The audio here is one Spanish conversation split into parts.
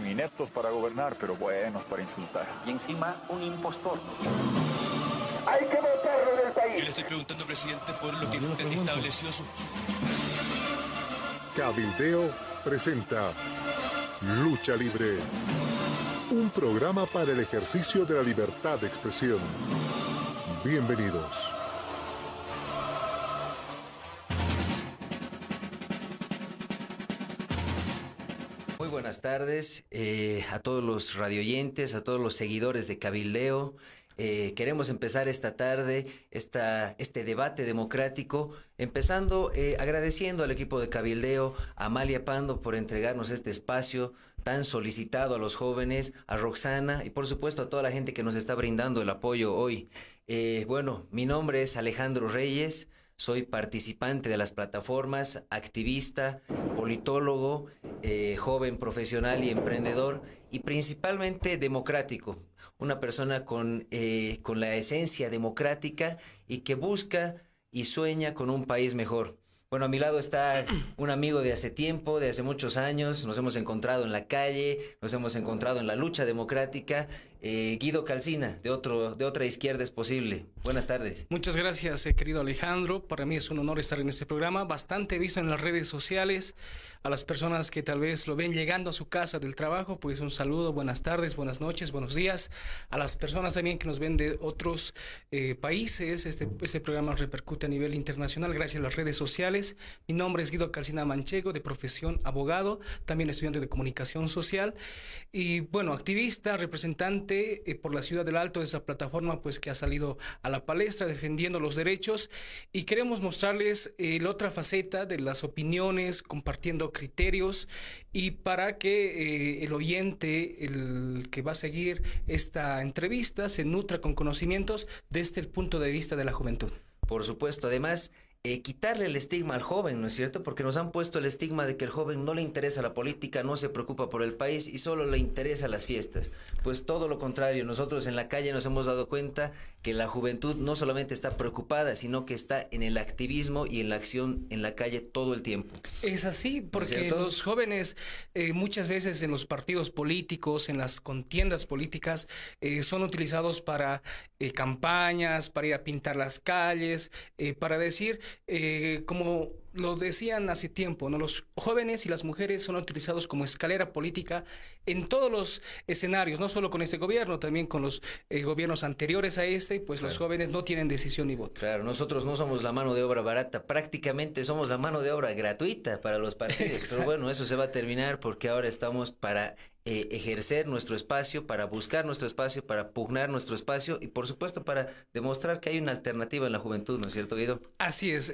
ineptos para gobernar, pero buenos para insultar. Y encima, un impostor. Hay que votarlo del país. Yo le estoy preguntando, presidente, por lo que usted estableció su... Cabildeo presenta Lucha Libre, un programa para el ejercicio de la libertad de expresión. Bienvenidos. Muy buenas tardes a todos los radioyentes, a todos los seguidores de Cabildeo. Queremos empezar esta tarde este debate democrático, empezando agradeciendo al equipo de Cabildeo, a Amalia Pando por entregarnos este espacio tan solicitado a los jóvenes, a Roxana y por supuesto a toda la gente que nos está brindando el apoyo hoy. Bueno, mi nombre es Alejandro Reyes. Soy participante de las plataformas, activista, politólogo, joven profesional y emprendedor y principalmente democrático. Una persona con la esencia democrática y que busca y sueña con un país mejor. Bueno, a mi lado está un amigo de hace tiempo, de hace muchos años. Nos hemos encontrado en la calle, nos hemos encontrado en la lucha democrática. Guido Calcina, de otra izquierda es posible. Buenas tardes. Muchas gracias, querido Alejandro. Para mí es un honor estar en este programa, bastante visto en las redes sociales. A las personas que tal vez lo ven llegando a su casa del trabajo, pues un saludo, buenas tardes, buenas noches, buenos días. A las personas también que nos ven de otros países, este programa repercute a nivel internacional gracias a las redes sociales. Mi nombre es Guido Calcina Manchego, de profesión abogado, también estudiante de comunicación social y bueno, activista, representante por la ciudad del Alto de esa plataforma pues que ha salido a la palestra defendiendo los derechos y queremos mostrarles la otra faceta de las opiniones, compartiendo criterios y para que el oyente, el que va a seguir esta entrevista, se nutra con conocimientos desde el punto de vista de la juventud. Por supuesto, además quitarle el estigma al joven, ¿no es cierto? Porque nos han puesto el estigma de que el joven no le interesa la política, no se preocupa por el país y solo le interesa las fiestas. Pues todo lo contrario, nosotros en la calle nos hemos dado cuenta que la juventud no solamente está preocupada, sino que está en el activismo y en la acción en la calle todo el tiempo. Es así, porque los jóvenes muchas veces en los partidos políticos, en las contiendas políticas, son utilizados para campañas, para ir a pintar las calles, para decir... como lo decían hace tiempo, ¿no? Los jóvenes y las mujeres son utilizados como escalera política en todos los escenarios, no solo con este gobierno, también con los gobiernos anteriores a este, pues claro. Los jóvenes no tienen decisión ni voto. Claro, nosotros no somos la mano de obra barata, prácticamente somos la mano de obra gratuita para los partidos. Pero bueno, eso se va a terminar porque ahora estamos para ejercer nuestro espacio, para buscar nuestro espacio, para pugnar nuestro espacio y por supuesto para demostrar que hay una alternativa en la juventud, ¿no es cierto, Guido? Así es.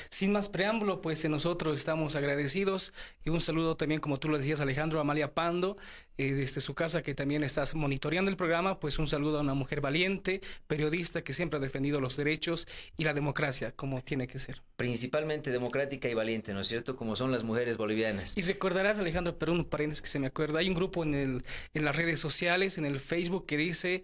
Sin más preámbulo, pues nosotros estamos agradecidos y un saludo también, como tú lo decías, Alejandro, a Amalia Pando, desde su casa que también estás monitoreando el programa, pues un saludo a una mujer valiente, periodista que siempre ha defendido los derechos y la democracia, como tiene que ser. Principalmente democrática y valiente, ¿no es cierto? Como son las mujeres bolivianas. Y recordarás, Alejandro, pero un paréntesis que se me acuerda, hay un grupo en las redes sociales, en el Facebook, que dice...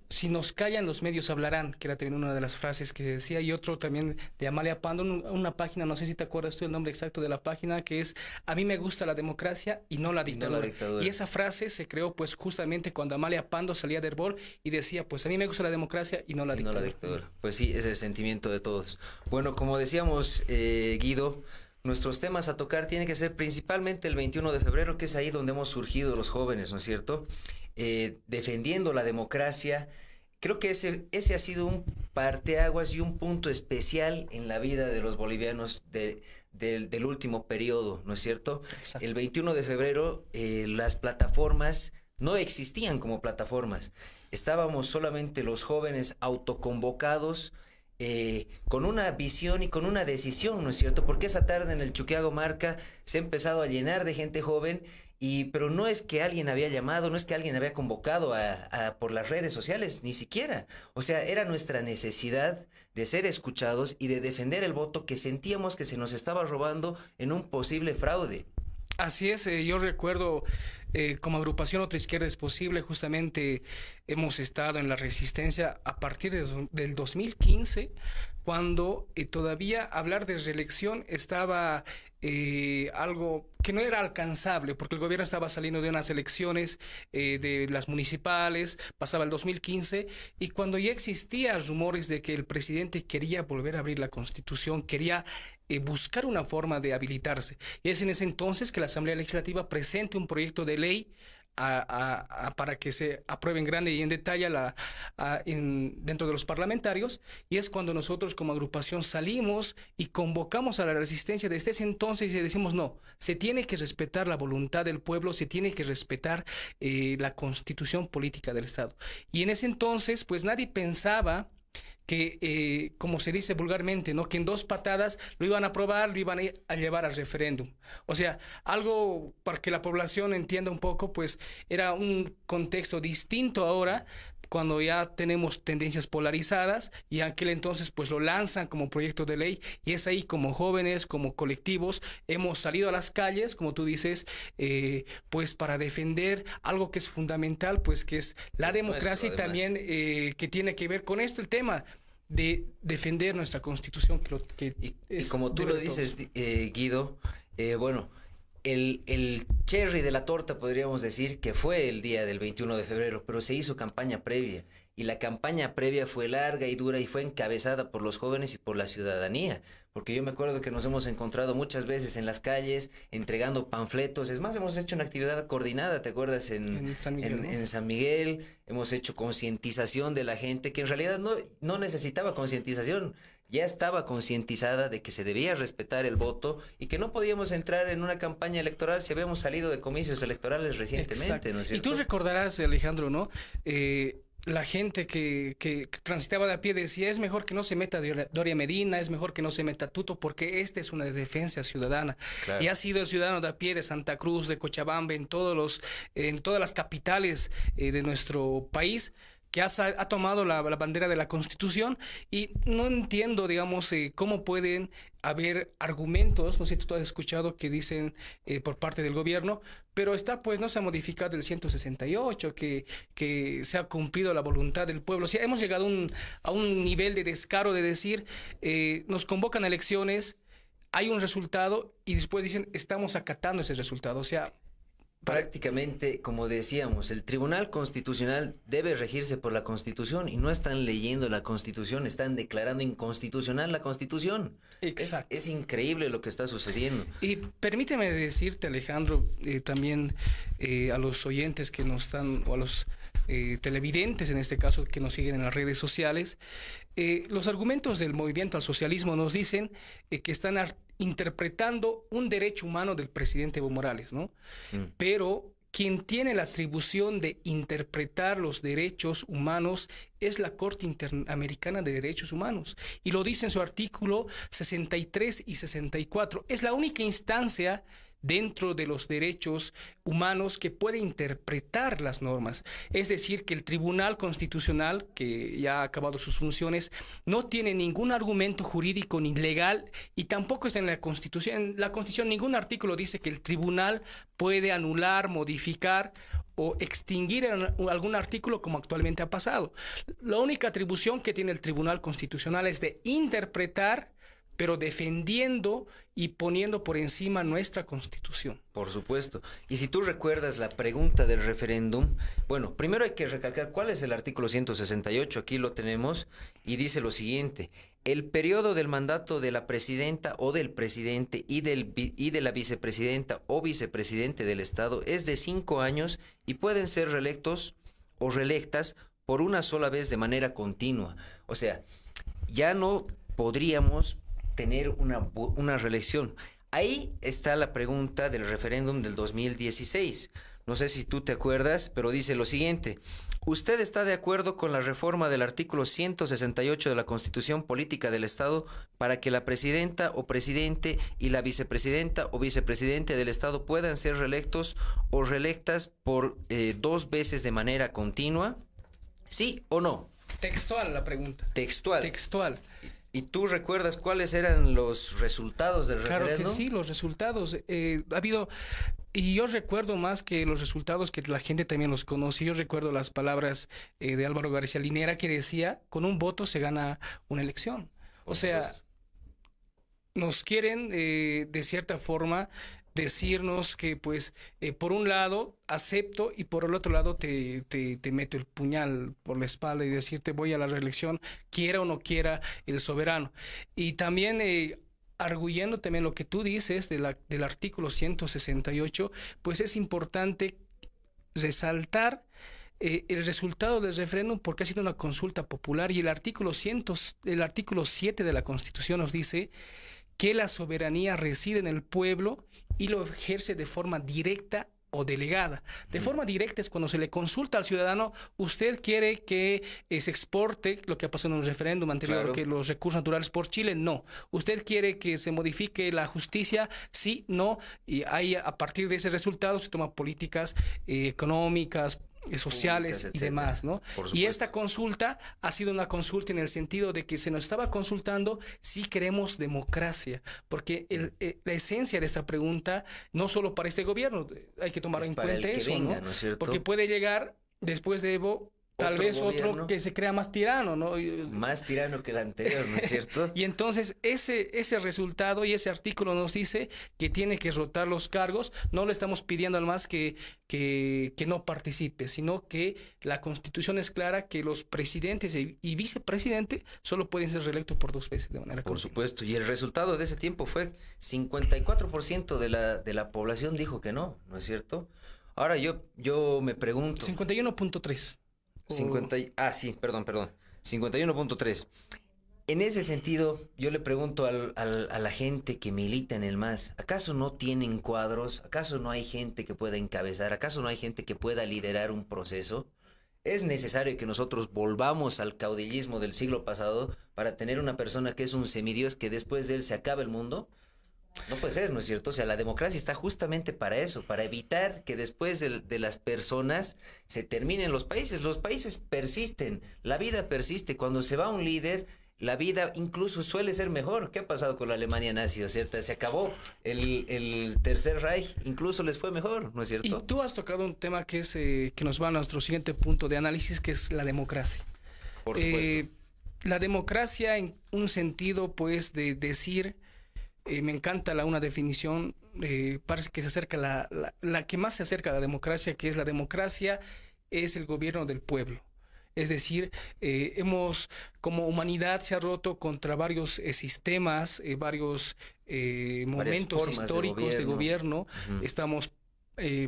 Si nos callan, los medios hablarán, que era también una de las frases que decía, y otro también de Amalia Pando, una página, no sé si te acuerdas tú el nombre exacto de la página, que es, a mí me gusta la democracia y no la dictadura. No la dictadura. Y esa frase se creó pues justamente cuando Amalia Pando salía del Herbol y decía, pues a mí me gusta la democracia y no la dictadura. No la dictadura. Pues sí, es el sentimiento de todos. Bueno, como decíamos, Guido, nuestros temas a tocar tienen que ser principalmente el 21 de febrero, que es ahí donde hemos surgido los jóvenes, ¿no es cierto? Defendiendo la democracia. Creo que ese ha sido un parteaguas y un punto especial en la vida de los bolivianos del último periodo, ¿no es cierto? Exacto. El 21 de febrero las plataformas no existían como plataformas. Estábamos solamente los jóvenes autoconvocados, con una visión y con una decisión, ¿no es cierto? Porque esa tarde en el Chuquiago Marca se ha empezado a llenar de gente joven, pero no es que alguien había llamado, no es que alguien había convocado por las redes sociales, ni siquiera. O sea, era nuestra necesidad de ser escuchados y de defender el voto que sentíamos que se nos estaba robando en un posible fraude. Así es, yo recuerdo como agrupación Otra Izquierda es Posible, justamente hemos estado en la resistencia a partir del 2015, cuando todavía hablar de reelección estaba algo que no era alcanzable, porque el gobierno estaba saliendo de unas elecciones de las municipales, pasaba el 2015, y cuando ya existían rumores de que el presidente quería volver a abrir la Constitución, quería buscar una forma de habilitarse. Y es en ese entonces que la Asamblea Legislativa presente un proyecto de ley para que se apruebe en grande y en detalle dentro de los parlamentarios, y es cuando nosotros como agrupación salimos y convocamos a la resistencia desde ese entonces y decimos no, se tiene que respetar la voluntad del pueblo, se tiene que respetar la constitución política del Estado. Y en ese entonces pues nadie pensaba que, como se dice vulgarmente, ¿no?, que en 2 patadas lo iban a aprobar, lo iban a llevar al referéndum. O sea, algo para que la población entienda un poco, pues era un contexto distinto ahora, cuando ya tenemos tendencias polarizadas, y en aquel entonces pues lo lanzan como proyecto de ley, y es ahí como jóvenes, como colectivos, hemos salido a las calles, como tú dices, pues para defender algo que es fundamental, pues que es la democracia, y también que tiene que ver con esto, el tema de defender nuestra Constitución. Y como tú lo dices, Guido, bueno, el cherry de la torta podríamos decir que fue el día del 21 de febrero, pero se hizo campaña previa, y la campaña previa fue larga y dura y fue encabezada por los jóvenes y por la ciudadanía, porque yo me acuerdo que nos hemos encontrado muchas veces en las calles entregando panfletos. Es más, hemos hecho una actividad coordinada, ¿te acuerdas? En San Miguel, ¿no? En San Miguel hemos hecho concientización de la gente que en realidad no necesitaba concientización. Ya estaba concientizada de que se debía respetar el voto y que no podíamos entrar en una campaña electoral si habíamos salido de comicios electorales recientemente. Exacto. ¿No es cierto? Y tú recordarás, Alejandro, ¿no? La gente que transitaba de a pie decía, es mejor que no se meta Doria Medina, es mejor que no se meta Tuto, porque esta es una defensa ciudadana. Claro. Y ha sido el ciudadano de a pie de Santa Cruz, de Cochabamba, en todas las capitales de nuestro país, que ha tomado la bandera de la Constitución, y no entiendo, digamos, cómo pueden haber argumentos, no sé si tú has escuchado, que dicen por parte del gobierno, pero no se ha modificado el 168, que se ha cumplido la voluntad del pueblo. O sea, hemos llegado a un nivel de descaro de decir, nos convocan a elecciones, hay un resultado, y después dicen, estamos acatando ese resultado. O sea, prácticamente, como decíamos, el Tribunal Constitucional debe regirse por la Constitución, y no están leyendo la Constitución, están declarando inconstitucional la Constitución. Exacto. Es increíble lo que está sucediendo. Y permíteme decirte, Alejandro, también a los oyentes que nos están, o a los televidentes en este caso, que nos siguen en las redes sociales, los argumentos del movimiento al socialismo nos dicen que están interpretando un derecho humano del presidente Evo Morales, ¿no? Pero quien tiene la atribución de interpretar los derechos humanos es la Corte Interamericana de Derechos Humanos, y lo dice en su artículo 63 y 64. Es la única instancia dentro de los derechos humanos que puede interpretar las normas. Es decir, que el Tribunal Constitucional, que ya ha acabado sus funciones, no tiene ningún argumento jurídico ni legal, y tampoco está en la Constitución. En la Constitución ningún artículo dice que el tribunal puede anular, modificar o extinguir algún artículo, como actualmente ha pasado. La única atribución que tiene el Tribunal Constitucional es de interpretar, pero defendiendo y poniendo por encima nuestra Constitución. Por supuesto. Y si tú recuerdas la pregunta del referéndum, bueno, primero hay que recalcar cuál es el artículo 168, aquí lo tenemos, y dice lo siguiente: el periodo del mandato de la presidenta o del presidente y de la vicepresidenta o vicepresidente del Estado es de 5 años y pueden ser reelectos o reelectas por una sola vez de manera continua. O sea, ya no podríamos tener una reelección. Ahí está la pregunta del referéndum del 2016. No sé si tú te acuerdas, pero dice lo siguiente: ¿usted está de acuerdo con la reforma del artículo 168 de la Constitución Política del Estado para que la presidenta o presidente y la vicepresidenta o vicepresidente del Estado puedan ser reelectos o reelectas por 2 veces de manera continua? ¿Sí o no? Textual la pregunta. Textual. ¿Y tú recuerdas cuáles eran los resultados del referéndum? Claro que sí, los resultados. Ha habido, y yo recuerdo más que los resultados, que la gente también los conoce. Yo recuerdo las palabras de Álvaro García Linera, que decía, con un voto se gana una elección. O sea, nos quieren de cierta forma decirnos que pues por un lado acepto y por el otro lado te meto el puñal por la espalda y decirte voy a la reelección, quiera o no quiera el soberano. Y también arguyendo también lo que tú dices del artículo 168, pues es importante resaltar el resultado del referéndum porque ha sido una consulta popular y el artículo 7 de la Constitución nos dice que la soberanía reside en el pueblo y lo ejerce de forma directa o delegada. De forma directa es cuando se le consulta al ciudadano, usted quiere que se exporte lo que ha pasado en un referéndum anterior, Claro. que los recursos naturales por Chile, no. Usted quiere que se modifique la justicia, sí, no, y ahí a partir de ese resultado se toman políticas económicas, sociales Públicas, y etcétera. demás, ¿no? Por Y supuesto. esta consulta ha sido una consulta en el sentido de que se nos estaba consultando si queremos democracia, porque la esencia de esta pregunta, no solo para este gobierno, hay que tomar Es en para cuenta el que eso, venga, ¿no? ¿no es cierto? Porque puede llegar después de Evo, tal Otro vez gobierno. otro que se crea más tirano, ¿no? Más tirano que el anterior, ¿no es cierto? Y entonces ese resultado y ese artículo nos dice que tiene que rotar los cargos. No le estamos pidiendo al MAS que no participe, sino que la Constitución es clara que los presidentes y vicepresidentes solo pueden ser reelectos por 2 veces de manera Por continua. supuesto, y el resultado de ese tiempo fue 54% de la población dijo que no, ¿no es cierto? Ahora yo me pregunto... 51.3. 51.3. En ese sentido, yo le pregunto a la gente que milita en el MAS, ¿acaso no tienen cuadros? ¿Acaso no hay gente que pueda encabezar? ¿Acaso no hay gente que pueda liderar un proceso? ¿Es necesario que nosotros volvamos al caudillismo del siglo pasado para tener una persona que es un semidios que después de él se acaba el mundo? No puede ser, ¿no es cierto? O sea, la democracia está justamente para eso, para evitar que después de las personas se terminen los países. Los países persisten, la vida persiste. Cuando se va un líder, la vida incluso suele ser mejor. ¿Qué ha pasado con la Alemania nazi, ¿no es cierto? Se acabó el Tercer Reich, incluso les fue mejor, ¿no es Y cierto? tú has tocado un tema que es que nos va a nuestro siguiente punto de análisis, que es la democracia. Por supuesto. La democracia en un sentido, pues, de decir, me encanta una definición, parece que se acerca la que más se acerca a la democracia, que es la democracia es el gobierno del pueblo. Es decir, como humanidad se ha roto contra varios sistemas, varios momentos formas de históricos de gobierno. Ujú. Estamos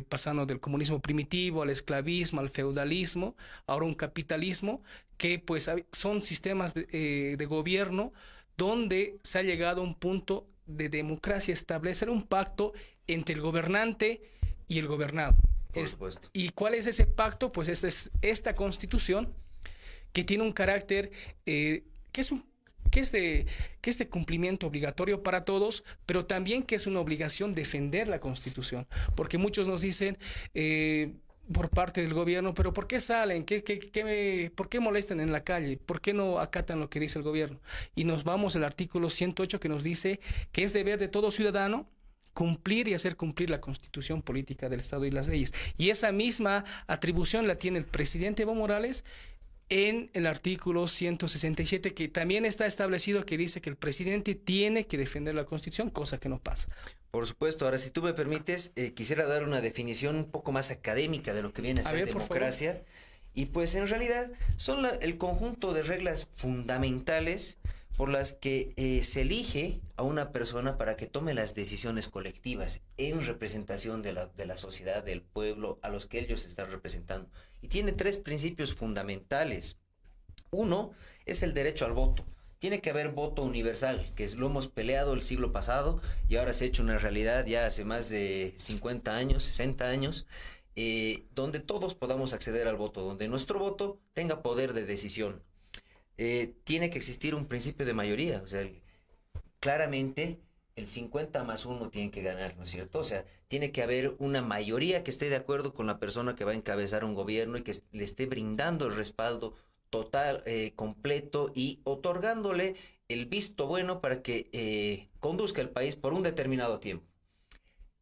pasando del comunismo primitivo al esclavismo, al feudalismo, ahora un capitalismo, que pues son sistemas de gobierno donde se ha llegado a un punto de democracia, establecer un pacto entre el gobernante y el gobernado. Por supuesto. ¿Y cuál es ese pacto? Pues esta Constitución que tiene un carácter que es de cumplimiento obligatorio para todos, pero también que es una obligación defender la Constitución, porque muchos nos dicen por parte del gobierno, pero ¿por qué salen? ¿Por qué molestan en la calle? ¿Por qué no acatan lo que dice el gobierno? Y nos vamos al artículo 108 que nos dice que es deber de todo ciudadano cumplir y hacer cumplir la Constitución política del Estado y las leyes. Y esa misma atribución la tiene el presidente Evo Morales en el artículo 167, que también está establecido que dice que el presidente tiene que defender la Constitución, cosa que no pasa. Por supuesto. Ahora, si tú me permites, quisiera dar una definición un poco más académica de lo que viene a ser ver, por democracia. Y pues en realidad son el conjunto de reglas fundamentales por las que se elige a una persona para que tome las decisiones colectivas en representación de la sociedad, del pueblo, a los que ellos están representando. Y tiene 3 principios fundamentales. Uno es el derecho al voto. Tiene que haber voto universal, que lo hemos peleado el siglo pasado y ahora se ha hecho una realidad ya hace más de 50 años, 60 años, donde todos podamos acceder al voto, donde nuestro voto tenga poder de decisión. Tiene que existir un principio de mayoría, o sea, claramente el 50+1 tiene que ganar, ¿no es cierto? O sea, tiene que haber una mayoría que esté de acuerdo con la persona que va a encabezar un gobierno y que le esté brindando el respaldo total, completo y otorgándole el visto bueno para que conduzca el país por un determinado tiempo.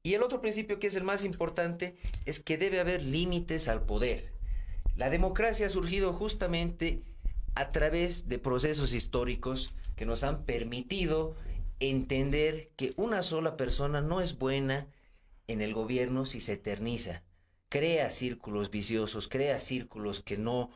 Y el otro principio, que es el más importante, es que debe haber límites al poder. La democracia ha surgido justamente a través de procesos históricos que nos han permitido entender que una sola persona no es buena en el gobierno si se eterniza. Crea círculos viciosos, crea círculos que no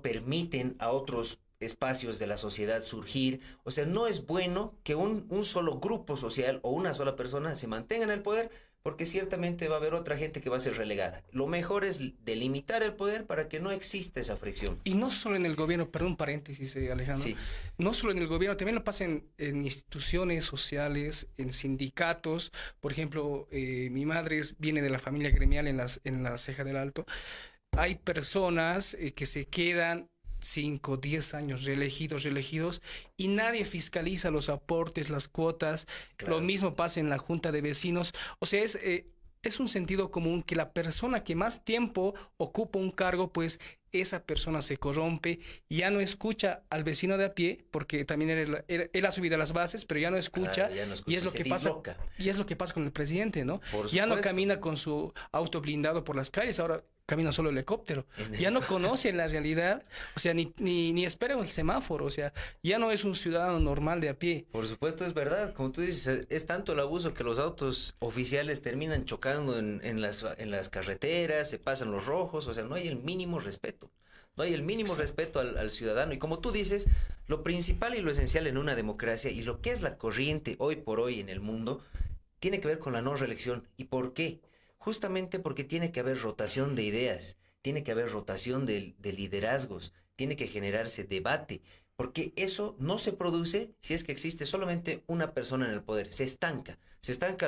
permiten a otros espacios de la sociedad surgir. O sea, no es bueno que un solo grupo social o una sola persona se mantenga en el poder, porque ciertamente va a haber otra gente que va a ser relegada. Lo mejor es delimitar el poder para que no exista esa fricción. Y no solo en el gobierno, perdón, paréntesis, Alejandro. Sí. No solo en el gobierno, también lo pasa en instituciones sociales, en sindicatos. Por ejemplo, mi madre viene de la familia gremial en la Ceja del Alto. Hay personas que se quedan 5, 10 años reelegidos y nadie fiscaliza los aportes, las cuotas. Claro. Lo mismo pasa en la Junta de Vecinos. O sea, es un sentido común que la persona que más tiempo ocupa un cargo, pues esa persona se corrompe, ya no escucha al vecino de a pie, porque también él ha subido las bases, pero ya no escucha, claro, ya no escucha, y es lo que pasa, y es lo que pasa con el presidente, ¿no? Ya no camina con su auto blindado por las calles, ahora camina solo helicóptero. Ya no conoce la realidad, o sea, ni espera el semáforo, o sea, ya no es un ciudadano normal de a pie. Por supuesto, es verdad, como tú dices, es tanto el abuso que los autos oficiales terminan chocando en las carreteras, se pasan los rojos, o sea, no hay el mínimo respeto. No hay el mínimo respeto al ciudadano. Y como tú dices, lo principal y lo esencial en una democracia y lo que es la corriente hoy por hoy en el mundo tiene que ver con la no reelección. ¿Y por qué? Justamente porque tiene que haber rotación de ideas, tiene que haber rotación de liderazgos, tiene que generarse debate, porque eso no se produce si es que existe solamente una persona en el poder. Se estanca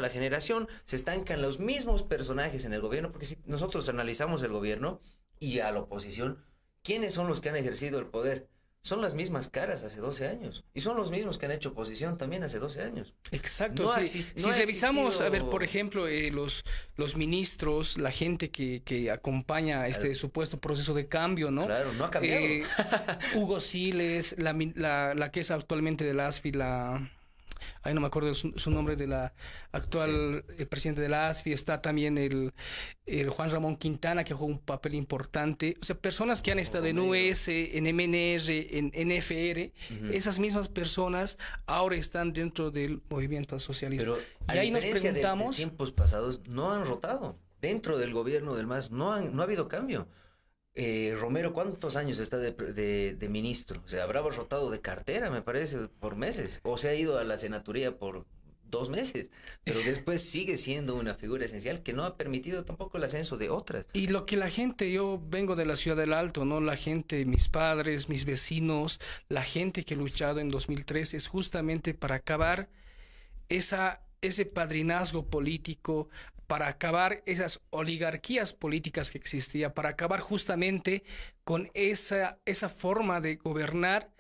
la generación, se estancan los mismos personajes en el gobierno, porque si nosotros analizamos el gobierno y a la oposición, ¿quiénes son los que han ejercido el poder? Son las mismas caras hace 12 años. Y son los mismos que han hecho oposición también hace 12 años. Exacto. No si revisamos, a ver, por ejemplo, los ministros, la gente que acompaña este supuesto proceso de cambio, ¿no? Claro, no ha cambiado. Hugo Siles, la que es actualmente de la ASFI, ahí no me acuerdo su nombre, de la actual presidente de la ASFI. Está también el Juan Ramón Quintana, que juega un papel importante. O sea, personas que han estado en US, en MNR, en NFR, esas mismas personas ahora están dentro del movimiento socialista. Pero y ahí nos preguntamos... de tiempos pasados no han rotado. Dentro del gobierno del MAS no ha habido cambio. Romero, ¿cuántos años está de ministro? O sea, habrá rotado de cartera, me parece, por meses. O se ha ido a la senaturía por 2 meses. Pero después sigue siendo una figura esencial que no ha permitido tampoco el ascenso de otras. Y lo que la gente, yo vengo de la Ciudad del Alto, ¿no? La gente, mis padres, mis vecinos, la gente que ha luchado en 2003 es justamente para acabar ese padrinazgo político, para acabar esas oligarquías políticas que existían, para acabar justamente con esa forma de gobernar,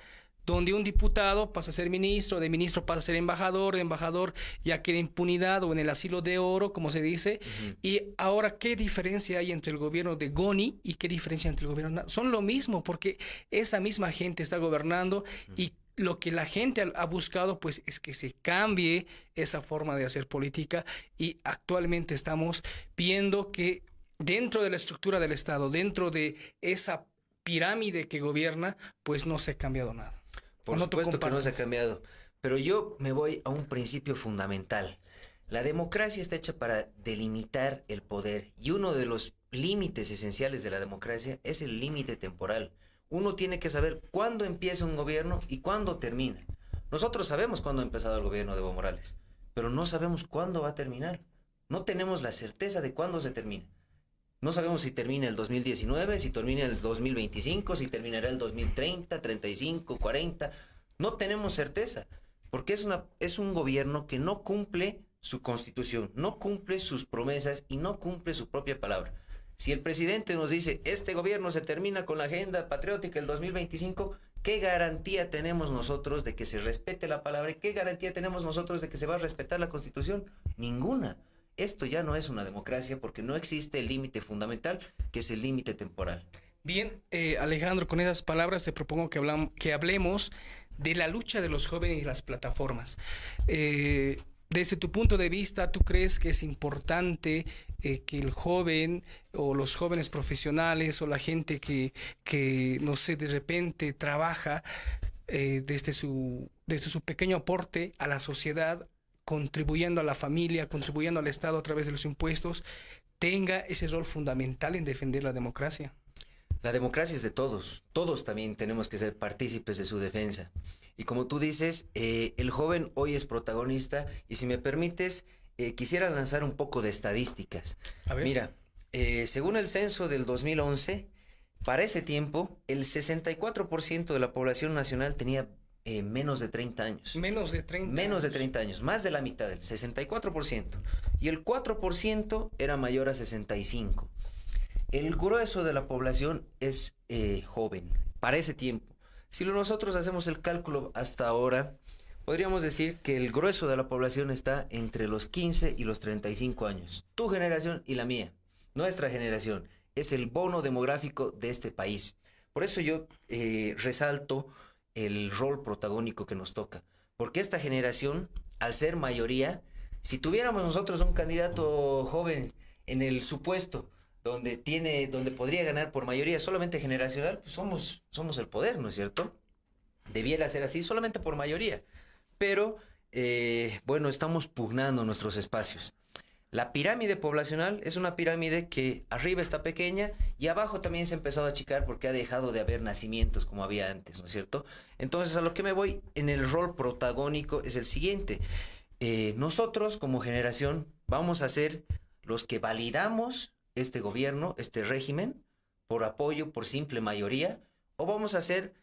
donde un diputado pasa a ser ministro, de ministro pasa a ser embajador, de embajador ya queda impunidad o en el asilo de oro, como se dice. Y ahora, ¿qué diferencia hay entre el gobierno de Goni y qué diferencia entre el gobierno? Son lo mismo, porque esa misma gente está gobernando y lo que la gente ha buscado, pues, es que se cambie esa forma de hacer política, y actualmente estamos viendo que dentro de la estructura del Estado, dentro de esa pirámide que gobierna, pues no se ha cambiado nada. Por supuesto que no se ha cambiado, pero yo me voy a un principio fundamental. La democracia está hecha para delimitar el poder, y uno de los límites esenciales de la democracia es el límite temporal. Uno tiene que saber cuándo empieza un gobierno y cuándo termina. Nosotros sabemos cuándo ha empezado el gobierno de Evo Morales, pero no sabemos cuándo va a terminar. No tenemos la certeza de cuándo se termina. No sabemos si termina el 2019, si termina el 2025, si terminará el 2030, 35, 40. No tenemos certeza, porque es un gobierno que no cumple su constitución, no cumple sus promesas y no cumple su propia palabra. Si el presidente nos dice, este gobierno se termina con la agenda patriótica el 2025, ¿qué garantía tenemos nosotros de que se respete la palabra? ¿Qué garantía tenemos nosotros de que se va a respetar la Constitución? Ninguna. Esto ya no es una democracia, porque no existe el límite fundamental, que es el límite temporal. Bien, Alejandro, con esas palabras te propongo que hablemos de la lucha de los jóvenes y las plataformas. Desde tu punto de vista, ¿tú crees que es importante que el joven o los jóvenes profesionales o la gente que no sé, de repente trabaja desde su pequeño aporte a la sociedad, contribuyendo a la familia, contribuyendo al Estado a través de los impuestos, tenga ese rol fundamental en defender la democracia. La democracia es de todos. Todos también tenemos que ser partícipes de su defensa. Y como tú dices, el joven hoy es protagonista. Y si me permites, quisiera lanzar un poco de estadísticas. A ver. Mira, según el censo del 2011, para ese tiempo, el 64% de la población nacional tenía menos de 30 años. Menos de 30 Menos de años. 30 años, más de la mitad, del 64%. Y el 4% era mayor a 65. El grueso de la población es joven, para ese tiempo. Si nosotros hacemos el cálculo hasta ahora, podríamos decir que el grueso de la población está entre los 15 y los 35 años. Tu generación y la mía, nuestra generación, es el bono demográfico de este país. Por eso yo resalto el rol protagónico que nos toca. Porque esta generación, al ser mayoría, si tuviéramos nosotros un candidato joven en el supuesto donde podría ganar por mayoría solamente generacional, pues somos el poder, ¿no es cierto? Debiera ser así, solamente por mayoría. Pero, bueno, estamos pugnando nuestros espacios. La pirámide poblacional es una pirámide que arriba está pequeña y abajo también se ha empezado a achicar porque ha dejado de haber nacimientos como había antes, ¿no es cierto? Entonces, a lo que me voy en el rol protagónico es el siguiente. Nosotros, como generación, vamos a ser los que validamos este gobierno, este régimen, por apoyo, por simple mayoría, o vamos a ser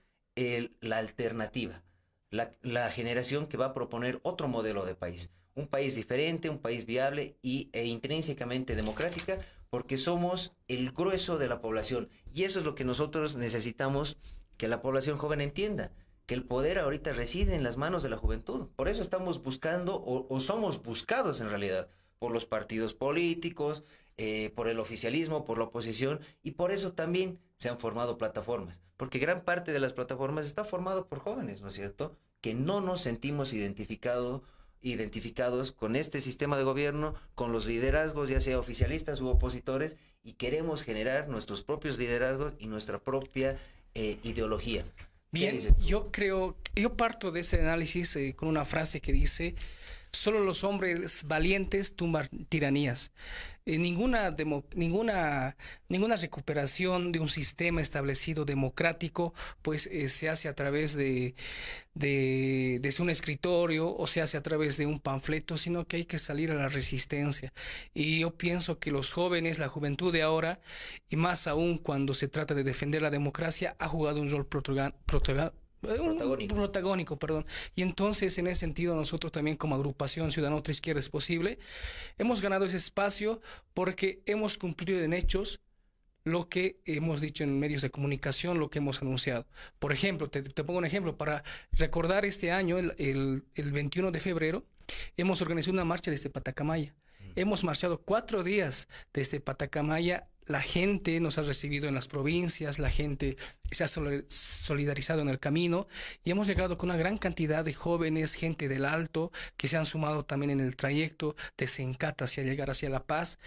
la alternativa, la generación que va a proponer otro modelo de país, un país diferente, un país viable e intrínsecamente democrática, porque somos el grueso de la población, y eso es lo que nosotros necesitamos que la población joven entienda, que el poder ahorita reside en las manos de la juventud. Por eso estamos buscando, o somos buscados en realidad, por los partidos políticos, por el oficialismo, por la oposición, y por eso también se han formado plataformas, porque gran parte de las plataformas está formado por jóvenes, ¿no es cierto?, que no nos sentimos identificados con este sistema de gobierno, con los liderazgos, ya sea oficialistas u opositores, y queremos generar nuestros propios liderazgos y nuestra propia ideología. Bien, yo parto de ese análisis con una frase que dice: solo los hombres valientes tumban tiranías. Ninguna recuperación de un sistema establecido democrático pues se hace a través de un escritorio o se hace a través de un panfleto, sino que hay que salir a la resistencia. Y yo pienso que los jóvenes, la juventud de ahora, y más aún cuando se trata de defender la democracia, ha jugado un rol protagónico, perdón. Y entonces, en ese sentido, nosotros también como agrupación Ciudadano Otra Izquierda es Posible, hemos ganado ese espacio porque hemos cumplido en hechos lo que hemos dicho en medios de comunicación, lo que hemos anunciado. Por ejemplo, te pongo un ejemplo, para recordar este año, el 21 de febrero, hemos organizado una marcha desde Patacamaya. Hemos marchado 4 días desde Patacamaya. La gente nos ha recibido en las provincias, la gente se ha solidarizado en el camino y hemos llegado con una gran cantidad de jóvenes, gente del Alto, que se han sumado también en el trayecto de Sencata hacia llegar hacia La Paz.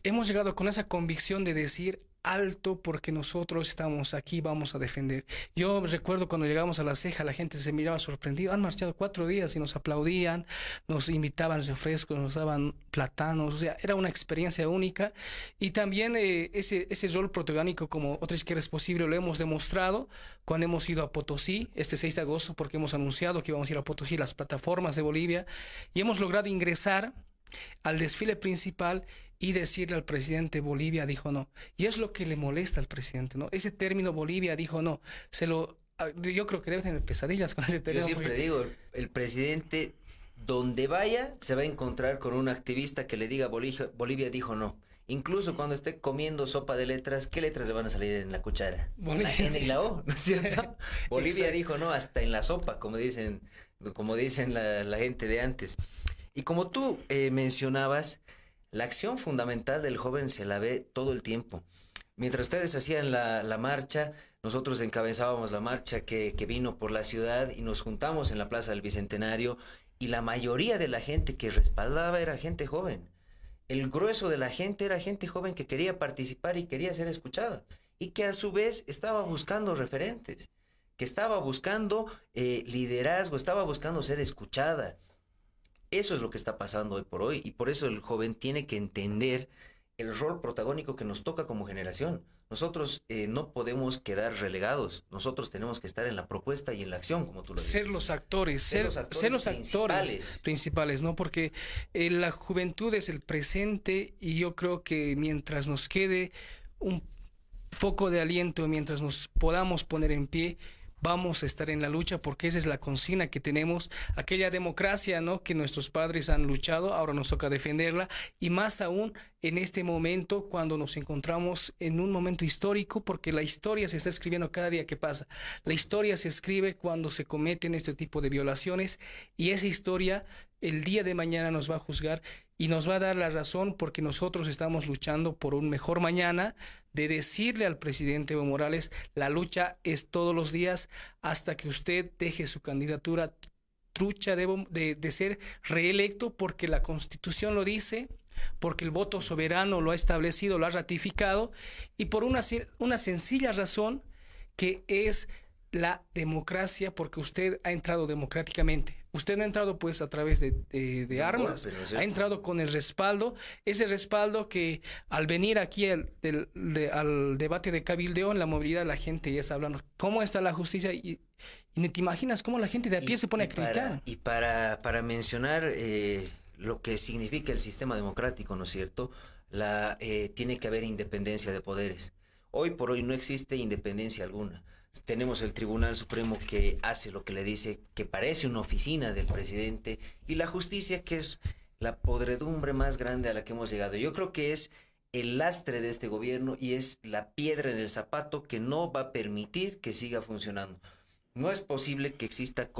Hemos llegado con esa convicción de decir: alto, porque nosotros estamos aquí, vamos a defender. Yo recuerdo cuando llegamos a La Ceja, la gente se miraba sorprendido. Han marchado 4 días y nos aplaudían, nos invitaban refrescos, nos daban plátanos. O sea, era una experiencia única. Y también ese rol protagónico como Otra Izquierda es Posible lo hemos demostrado cuando hemos ido a Potosí este 6 de agosto, porque hemos anunciado que íbamos a ir a Potosí, las plataformas de Bolivia, y hemos logrado ingresar al desfile principal y decirle al presidente: Bolivia dijo no. Y es lo que le molesta al presidente, ¿no? Ese término Bolivia dijo no, yo creo que debe tener pesadillas con ese término. Yo siempre digo, el presidente donde vaya se va a encontrar con un activista que le diga Bolivia dijo no. Incluso cuando esté comiendo sopa de letras, ¿qué letras le van a salir en la cuchara? La N y la O, ¿no es cierto? Bolivia dijo no hasta en la sopa, como dicen la gente de antes. Y como tú mencionabas, la acción fundamental del joven se la ve todo el tiempo. Mientras ustedes hacían la marcha, nosotros encabezábamos la marcha que vino por la ciudad y nos juntamos en la Plaza del Bicentenario, y la mayoría de la gente que respaldaba era gente joven. el grueso de la gente era gente joven que quería participar y quería ser escuchada, y que a su vez estaba buscando referentes, que estaba buscando liderazgo, estaba buscando ser escuchada. Eso es lo que está pasando hoy por hoy, y por eso el joven tiene que entender el rol protagónico que nos toca como generación. Nosotros no podemos quedar relegados, nosotros tenemos que estar en la propuesta y en la acción, como tú lo dices. Ser los actores, ser los actores principales, ¿no? Porque la juventud es el presente, y yo creo que mientras nos quede un poco de aliento, mientras nos podamos poner en pie, vamos a estar en la lucha, porque esa es la consigna que tenemos, aquella democracia, ¿no?, que nuestros padres han luchado, ahora nos toca defenderla, y más aún en este momento, cuando nos encontramos en un momento histórico, porque la historia se está escribiendo cada día que pasa. La historia se escribe cuando se cometen este tipo de violaciones, y esa historia el día de mañana nos va a juzgar y nos va a dar la razón, porque nosotros estamos luchando por un mejor mañana, de decirle al presidente Evo Morales: la lucha es todos los días hasta que usted deje su candidatura trucha de ser reelecto, porque la Constitución lo dice, porque el voto soberano lo ha establecido, lo ha ratificado, y por una sencilla razón, que es la democracia, porque usted ha entrado democráticamente. Usted no ha entrado pues a través de armas, ha entrado con el respaldo, ese respaldo que al venir aquí al debate de cabildeo en la movilidad, la gente ya está hablando cómo está la justicia, y ni te imaginas cómo la gente de a pie se pone a criticar. Para mencionar lo que significa el sistema democrático, ¿no es cierto? Tiene que haber independencia de poderes. Hoy por hoy no existe independencia alguna. Tenemos el Tribunal Supremo que hace lo que le dice, que parece una oficina del presidente, y la justicia, que es la podredumbre más grande a la que hemos llegado. Yo creo que es el lastre de este gobierno y es la piedra en el zapato que no va a permitir que siga funcionando. No es posible que exista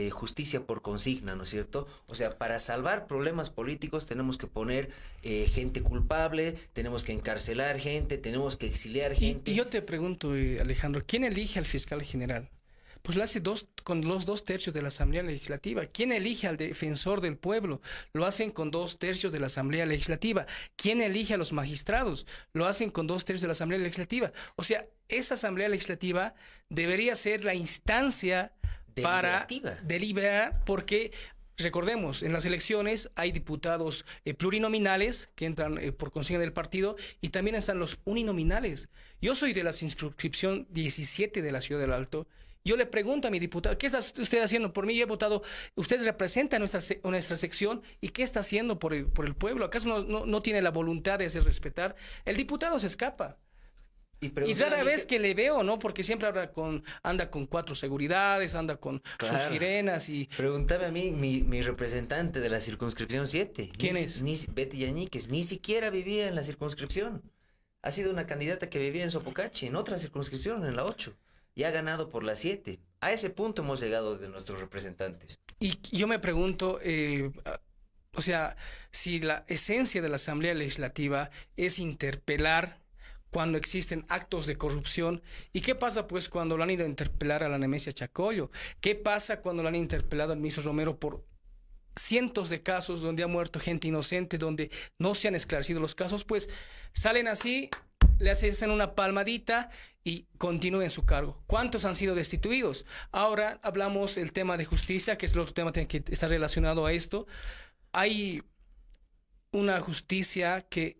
justicia por consigna, ¿no es cierto? O sea, para salvar problemas políticos tenemos que poner gente culpable, tenemos que encarcelar gente, tenemos que exiliar gente. Y yo te pregunto, Alejandro, ¿quién elige al fiscal general? Pues lo hace con los 2/3 de la Asamblea Legislativa. ¿Quién elige al defensor del pueblo? Lo hacen con 2/3 de la Asamblea Legislativa. ¿Quién elige a los magistrados? Lo hacen con 2/3 de la Asamblea Legislativa. O sea, esa Asamblea Legislativa debería ser la instancia para deliberar, porque recordemos, en las elecciones hay diputados plurinominales que entran por consigna del partido, y también están los uninominales. Yo soy de la circunscripción 17 de la Ciudad del Alto. Yo le pregunto a mi diputado: ¿qué está usted haciendo por mí? Yo he votado, usted representa nuestra sección, ¿y qué está haciendo por el pueblo? ¿Acaso no tiene la voluntad de hacer respetar? El diputado se escapa. Y rara vez que le veo, ¿no? Porque siempre anda con 4 seguridades, anda con sus sirenas y... Pregúntame a mí, mi representante de la circunscripción 7. ¿Quién es? Betty Yañíquez. Ni siquiera vivía en la circunscripción. Ha sido una candidata que vivía en Sopocachi, en otra circunscripción, en la 8. Y ha ganado por la 7. A ese punto hemos llegado de nuestros representantes. Y yo me pregunto, o sea, si la esencia de la Asamblea Legislativa es interpelar cuando existen actos de corrupción, ¿y qué pasa pues cuando lo han ido a interpelar a la Nemesia Chacollo? ¿Qué pasa cuando lo han interpelado al ministro Romero por cientos de casos donde ha muerto gente inocente, donde no se han esclarecido los casos? Pues salen así, le hacen una palmadita y continúen su cargo. ¿Cuántos han sido destituidos? Ahora hablamos del tema de justicia, que es el otro tema que está relacionado a esto. Hay una justicia que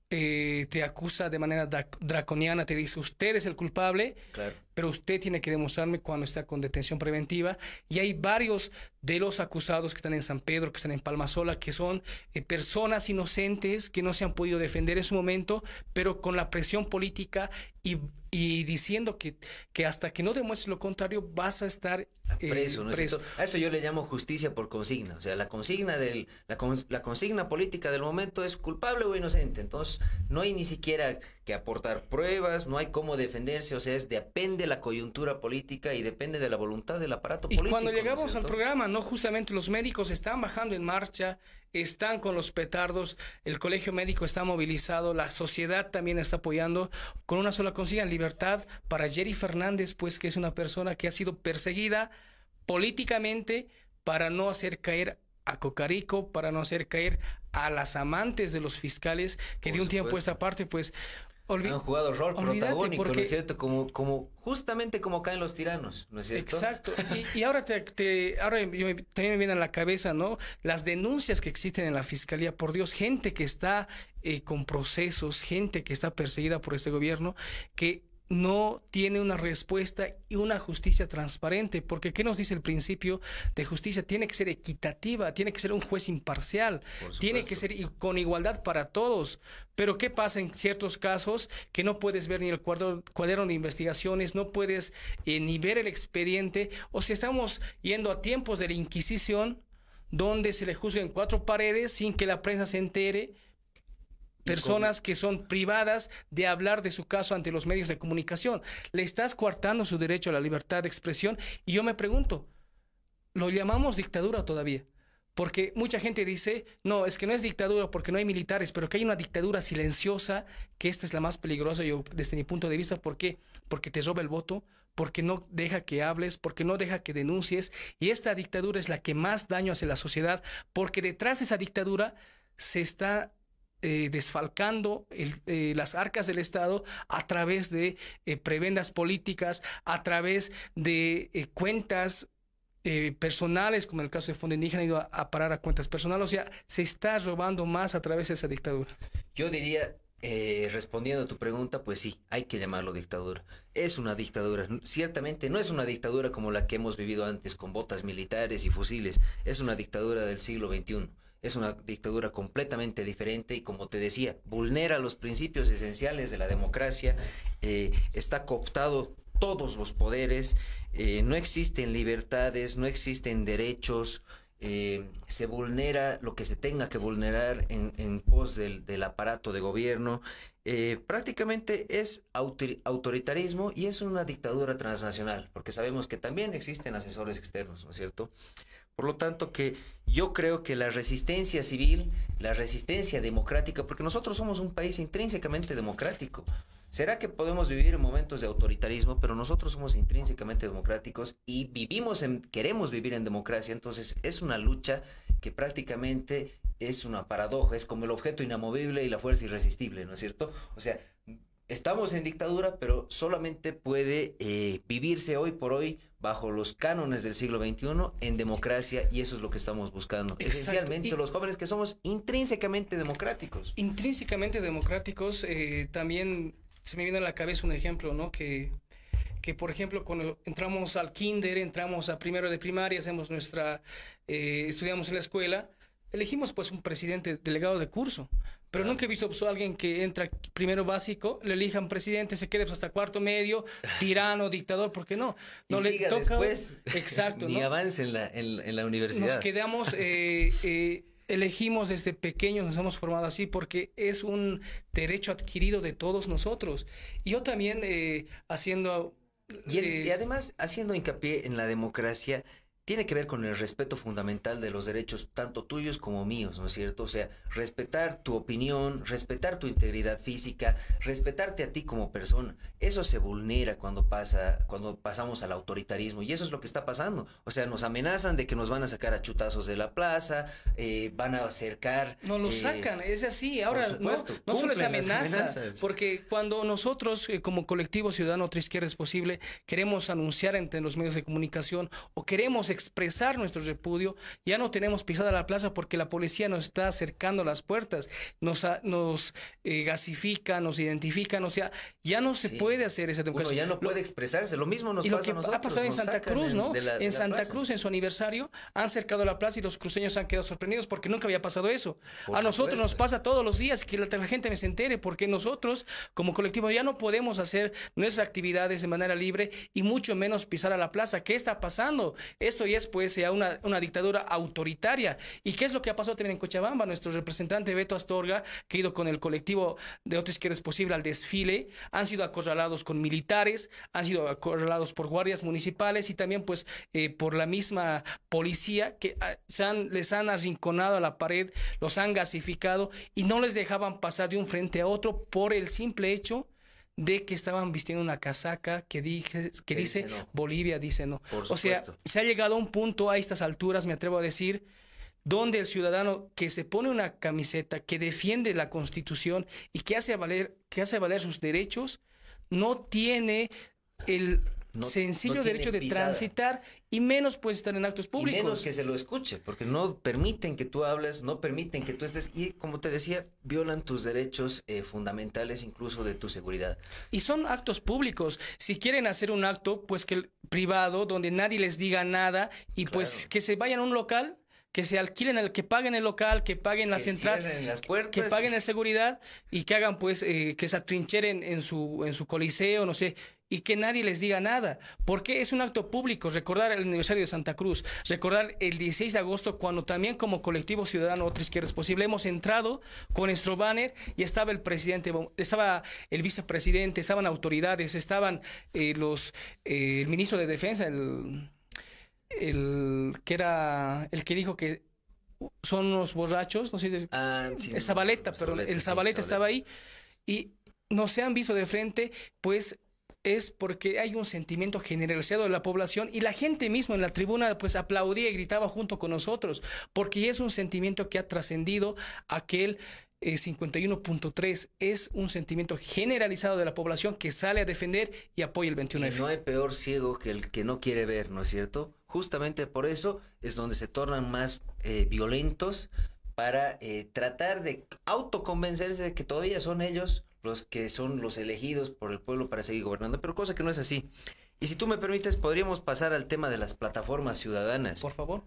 te acusa de manera draconiana, te dice: usted es el culpable, claro, pero usted tiene que demostrarme cuando está con detención preventiva. Y hay varios de los acusados que están en San Pedro, que están en Palmasola, que son personas inocentes que no se han podido defender en su momento, pero con la presión política y diciendo que hasta que no demuestres lo contrario vas a estar preso, ¿no? Preso. A eso yo le llamo justicia por consigna. O sea, la consigna la consigna política del momento es culpable o inocente. Entonces no hay ni siquiera que aportar pruebas, no hay cómo defenderse. O sea, depende la coyuntura política y depende de la voluntad del aparato político. Y cuando llegamos al programa, no, justamente los médicos están bajando en marcha, están con los petardos, el colegio médico está movilizado, la sociedad también está apoyando con una sola consigna: libertad para Jerry Fernández, pues, que es una persona que ha sido perseguida políticamente para no hacer caer a Cocarico para no hacer caer a las amantes de los fiscales que de un tiempo a esta parte pues han jugado rol protagónico, porque, ¿no es cierto? Justamente como caen los tiranos, ¿no es cierto? Exacto. Y ahora, también me viene a la cabeza, ¿no? Las denuncias que existen en la fiscalía, por Dios, gente que está con procesos, gente que está perseguida por este gobierno, que no tiene una respuesta y una justicia transparente, porque ¿qué nos dice el principio de justicia? Tiene que ser equitativa, tiene que ser un juez imparcial, tiene que ser con igualdad para todos. Pero ¿qué pasa en ciertos casos? Que no puedes ver ni el cuaderno de investigaciones, no puedes ni ver el expediente, o si estamos yendo a tiempos de la Inquisición, donde se le juzga en 4 paredes sin que la prensa se entere, personas que son privadas de hablar de su caso ante los medios de comunicación. Le estás coartando su derecho a la libertad de expresión y yo me pregunto, ¿lo llamamos dictadura todavía? Porque mucha gente dice, no, es que no es dictadura porque no hay militares, pero que hay una dictadura silenciosa, que esta es la más peligrosa yo, desde mi punto de vista. ¿Por qué? Porque te roba el voto, porque no deja que hables, porque no deja que denuncies, y esta dictadura es la que más daño hace la sociedad, porque detrás de esa dictadura se está desfalcando las arcas del Estado a través de prebendas políticas, a través de cuentas personales, como en el caso de Fondo Indígena, ha ido a parar a cuentas personales. O sea, se está robando más a través de esa dictadura. Yo diría, respondiendo a tu pregunta, pues sí, hay que llamarlo dictadura. Es una dictadura. Ciertamente no es una dictadura como la que hemos vivido antes con botas militares y fusiles. Es una dictadura del siglo XXI. Es una dictadura completamente diferente y, como te decía, vulnera los principios esenciales de la democracia, está cooptado todos los poderes, no existen libertades, no existen derechos, se vulnera lo que se tenga que vulnerar en pos del aparato de gobierno. Prácticamente es autoritarismo y es una dictadura transnacional, porque sabemos que también existen asesores externos, ¿no es cierto? Por lo tanto, que yo creo que la resistencia civil, la resistencia democrática, porque nosotros somos un país intrínsecamente democrático. Será que podemos vivir en momentos de autoritarismo, pero nosotros somos intrínsecamente democráticos y queremos vivir en democracia. Entonces es una lucha que prácticamente es una paradoja, es como el objeto inamovible y la fuerza irresistible, ¿no es cierto? O sea, estamos en dictadura, pero solamente puede vivirse hoy por hoy bajo los cánones del siglo XXI en democracia, y eso es lo que estamos buscando. Exacto. Esencialmente los jóvenes que somos intrínsecamente democráticos. Intrínsecamente democráticos, también se me viene a la cabeza un ejemplo, ¿no? Que por ejemplo, cuando entramos al kinder, entramos a primero de primaria, hacemos estudiamos en la escuela, elegimos pues un presidente delegado de curso, pero nunca he visto pues, a alguien que entra primero básico, le elijan presidente, se quede pues, hasta cuarto medio, tirano, dictador, ¿por qué no? No le toca después, exacto, ni ¿no? avance en la universidad. Nos quedamos, elegimos desde pequeños, nos hemos formado así porque es un derecho adquirido de todos nosotros. Y yo también haciendo... Y además, haciendo hincapié en la democracia, tiene que ver con el respeto fundamental de los derechos, tanto tuyos como míos, ¿no es cierto? O sea, respetar tu opinión, respetar tu integridad física, respetarte a ti como persona. Eso se vulnera cuando pasamos al autoritarismo, y eso es lo que está pasando. O sea, nos amenazan de que nos van a sacar a chutazos de la plaza, van a acercar... No lo sacan, es así. Ahora, no solo es amenaza, porque cuando nosotros, como colectivo ciudadano Otra Izquierda es Posible, queremos anunciar entre los medios de comunicación o queremos expresar nuestro repudio, ya no tenemos pisada la plaza porque la policía nos está acercando las puertas, nos gasifican, nos identifican, o sea, ya no se puede hacer esa democracia. Uno ya no puede expresarse, lo mismo nos pasa a nosotros. Ha pasado en Santa Cruz, ¿no? En Santa Cruz, en su aniversario, han cercado la plaza y los cruceños han quedado sorprendidos porque nunca había pasado eso. A nosotros nos pasa todos los días, que la gente se entere, porque nosotros, como colectivo, ya no podemos hacer nuestras actividades de manera libre y mucho menos pisar a la plaza. ¿Qué está pasando? Esto ya es pues ya una dictadura autoritaria. ¿Y qué es lo que ha pasado también en Cochabamba? Nuestro representante Beto Astorga, que ha ido con el colectivo de Otra Izquierda es Posible al desfile, han sido acorralados con militares, han sido acorralados por guardias municipales y también pues por la misma policía que les han arrinconado a la pared, los han gasificado y no les dejaban pasar de un frente a otro por el simple hecho de que estaban vistiendo una casaca que dice no. Bolivia dice no. O sea, se ha llegado a un punto a estas alturas, me atrevo a decir, donde el ciudadano que se pone una camiseta, que defiende la Constitución y que hace valer sus derechos, no tiene el sencillo derecho de transitar y menos puede estar en actos públicos. Y menos que se lo escuche, porque no permiten que tú hables, no permiten que tú estés, y como te decía, violan tus derechos fundamentales, incluso de tu seguridad. Y son actos públicos. Si quieren hacer un acto, pues que el privado, donde nadie les diga nada, y pues que se vayan a un local, que se alquilen, que paguen el local, que paguen la central, las puertas, que paguen la seguridad y que hagan pues que se atrincheren en su coliseo, no sé, y que nadie les diga nada, porque es un acto público. Recordar el aniversario de Santa Cruz, recordar el 16 de agosto, cuando también como colectivo ciudadano Otra Izquierda es Posible hemos entrado con nuestro banner y estaba el presidente, estaba el vicepresidente, estaban autoridades, estaban el ministro de Defensa, el que dijo que son unos borrachos, no sé, sí, Zabaleta, perdón, el Zabaleta estaba ahí y no se han visto de frente, pues es porque hay un sentimiento generalizado de la población y la gente misma en la tribuna pues aplaudía y gritaba junto con nosotros, porque es un sentimiento que ha trascendido aquel 51.3, es un sentimiento generalizado de la población que sale a defender y apoya el 21F. Y no hay peor ciego que el que no quiere ver, ¿no es cierto? Justamente por eso es donde se tornan más violentos para tratar de autoconvencerse de que todavía son ellos los que son los elegidos por el pueblo para seguir gobernando, pero cosa que no es así. Y si tú me permites, podríamos pasar al tema de las plataformas ciudadanas. Por favor.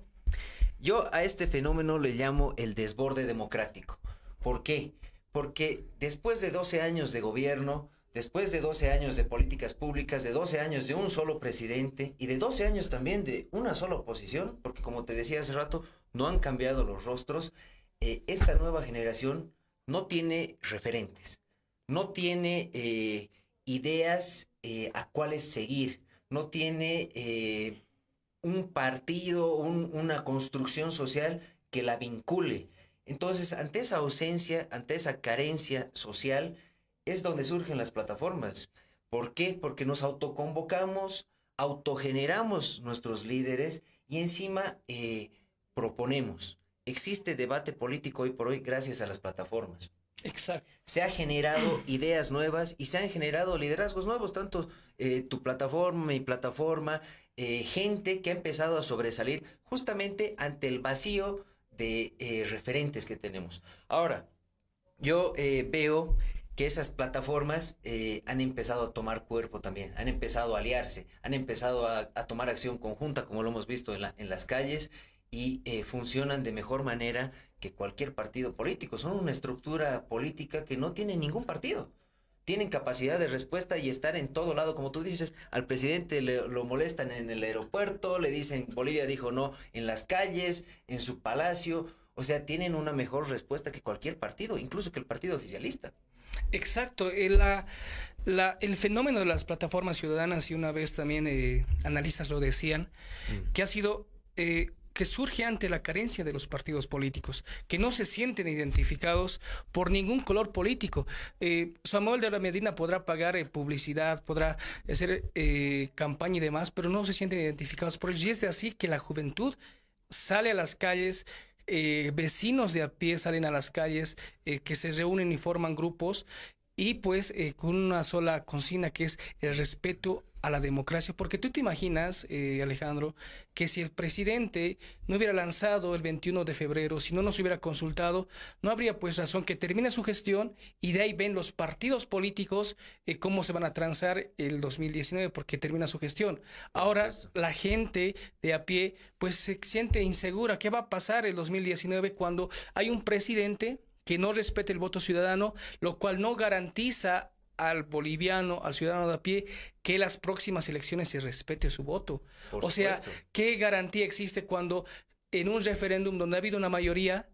Yo a este fenómeno le llamo el desborde democrático. ¿Por qué? Porque después de 12 años de gobierno, después de 12 años de políticas públicas, de 12 años de un solo presidente y de 12 años también de una sola oposición, porque como te decía hace rato, no han cambiado los rostros, esta nueva generación no tiene referentes, no tiene ideas a cuáles seguir, no tiene un partido, una construcción social que la vincule. Entonces, ante esa ausencia, ante esa carencia social, es donde surgen las plataformas. ¿Por qué? Porque nos autoconvocamos, autogeneramos nuestros líderes y encima proponemos. Existe debate político hoy por hoy gracias a las plataformas. Exacto. Se han generado ideas nuevas y se han generado liderazgos nuevos, tanto tu plataforma, mi plataforma, gente que ha empezado a sobresalir justamente ante el vacío de referentes que tenemos. Ahora, yo veo que esas plataformas han empezado a tomar cuerpo también, han empezado a aliarse, han empezado a tomar acción conjunta, como lo hemos visto en las calles, y funcionan de mejor manera que cualquier partido político. Son una estructura política que no tiene ningún partido. Tienen capacidad de respuesta y estar en todo lado, como tú dices. Al presidente lo molestan en el aeropuerto, le dicen Bolivia dijo no en las calles, en su palacio. O sea, tienen una mejor respuesta que cualquier partido, incluso que el partido oficialista. Exacto. El fenómeno de las plataformas ciudadanas, y una vez también analistas lo decían, que ha sido que surge ante la carencia de los partidos políticos, que no se sienten identificados por ningún color político. Samuel de la Medina podrá pagar publicidad, podrá hacer campaña y demás, pero no se sienten identificados por ellos. Y es de así que la juventud sale a las calles, vecinos de a pie salen a las calles, que se reúnen y forman grupos, y pues con una sola consigna, que es el respeto a la democracia. Porque tú te imaginas, Alejandro, que si el presidente no hubiera lanzado el 21 de febrero, si no nos hubiera consultado, no habría pues razón que termine su gestión y de ahí ven los partidos políticos cómo se van a transar el 2019 porque termina su gestión. Ahora la gente de a pie pues se siente insegura. ¿Qué va a pasar el 2019 cuando hay un presidente que no respete el voto ciudadano, lo cual no garantiza al boliviano, al ciudadano de a pie, que las próximas elecciones se respete su voto? O sea, ¿qué garantía existe cuando en un referéndum donde ha habido una mayoría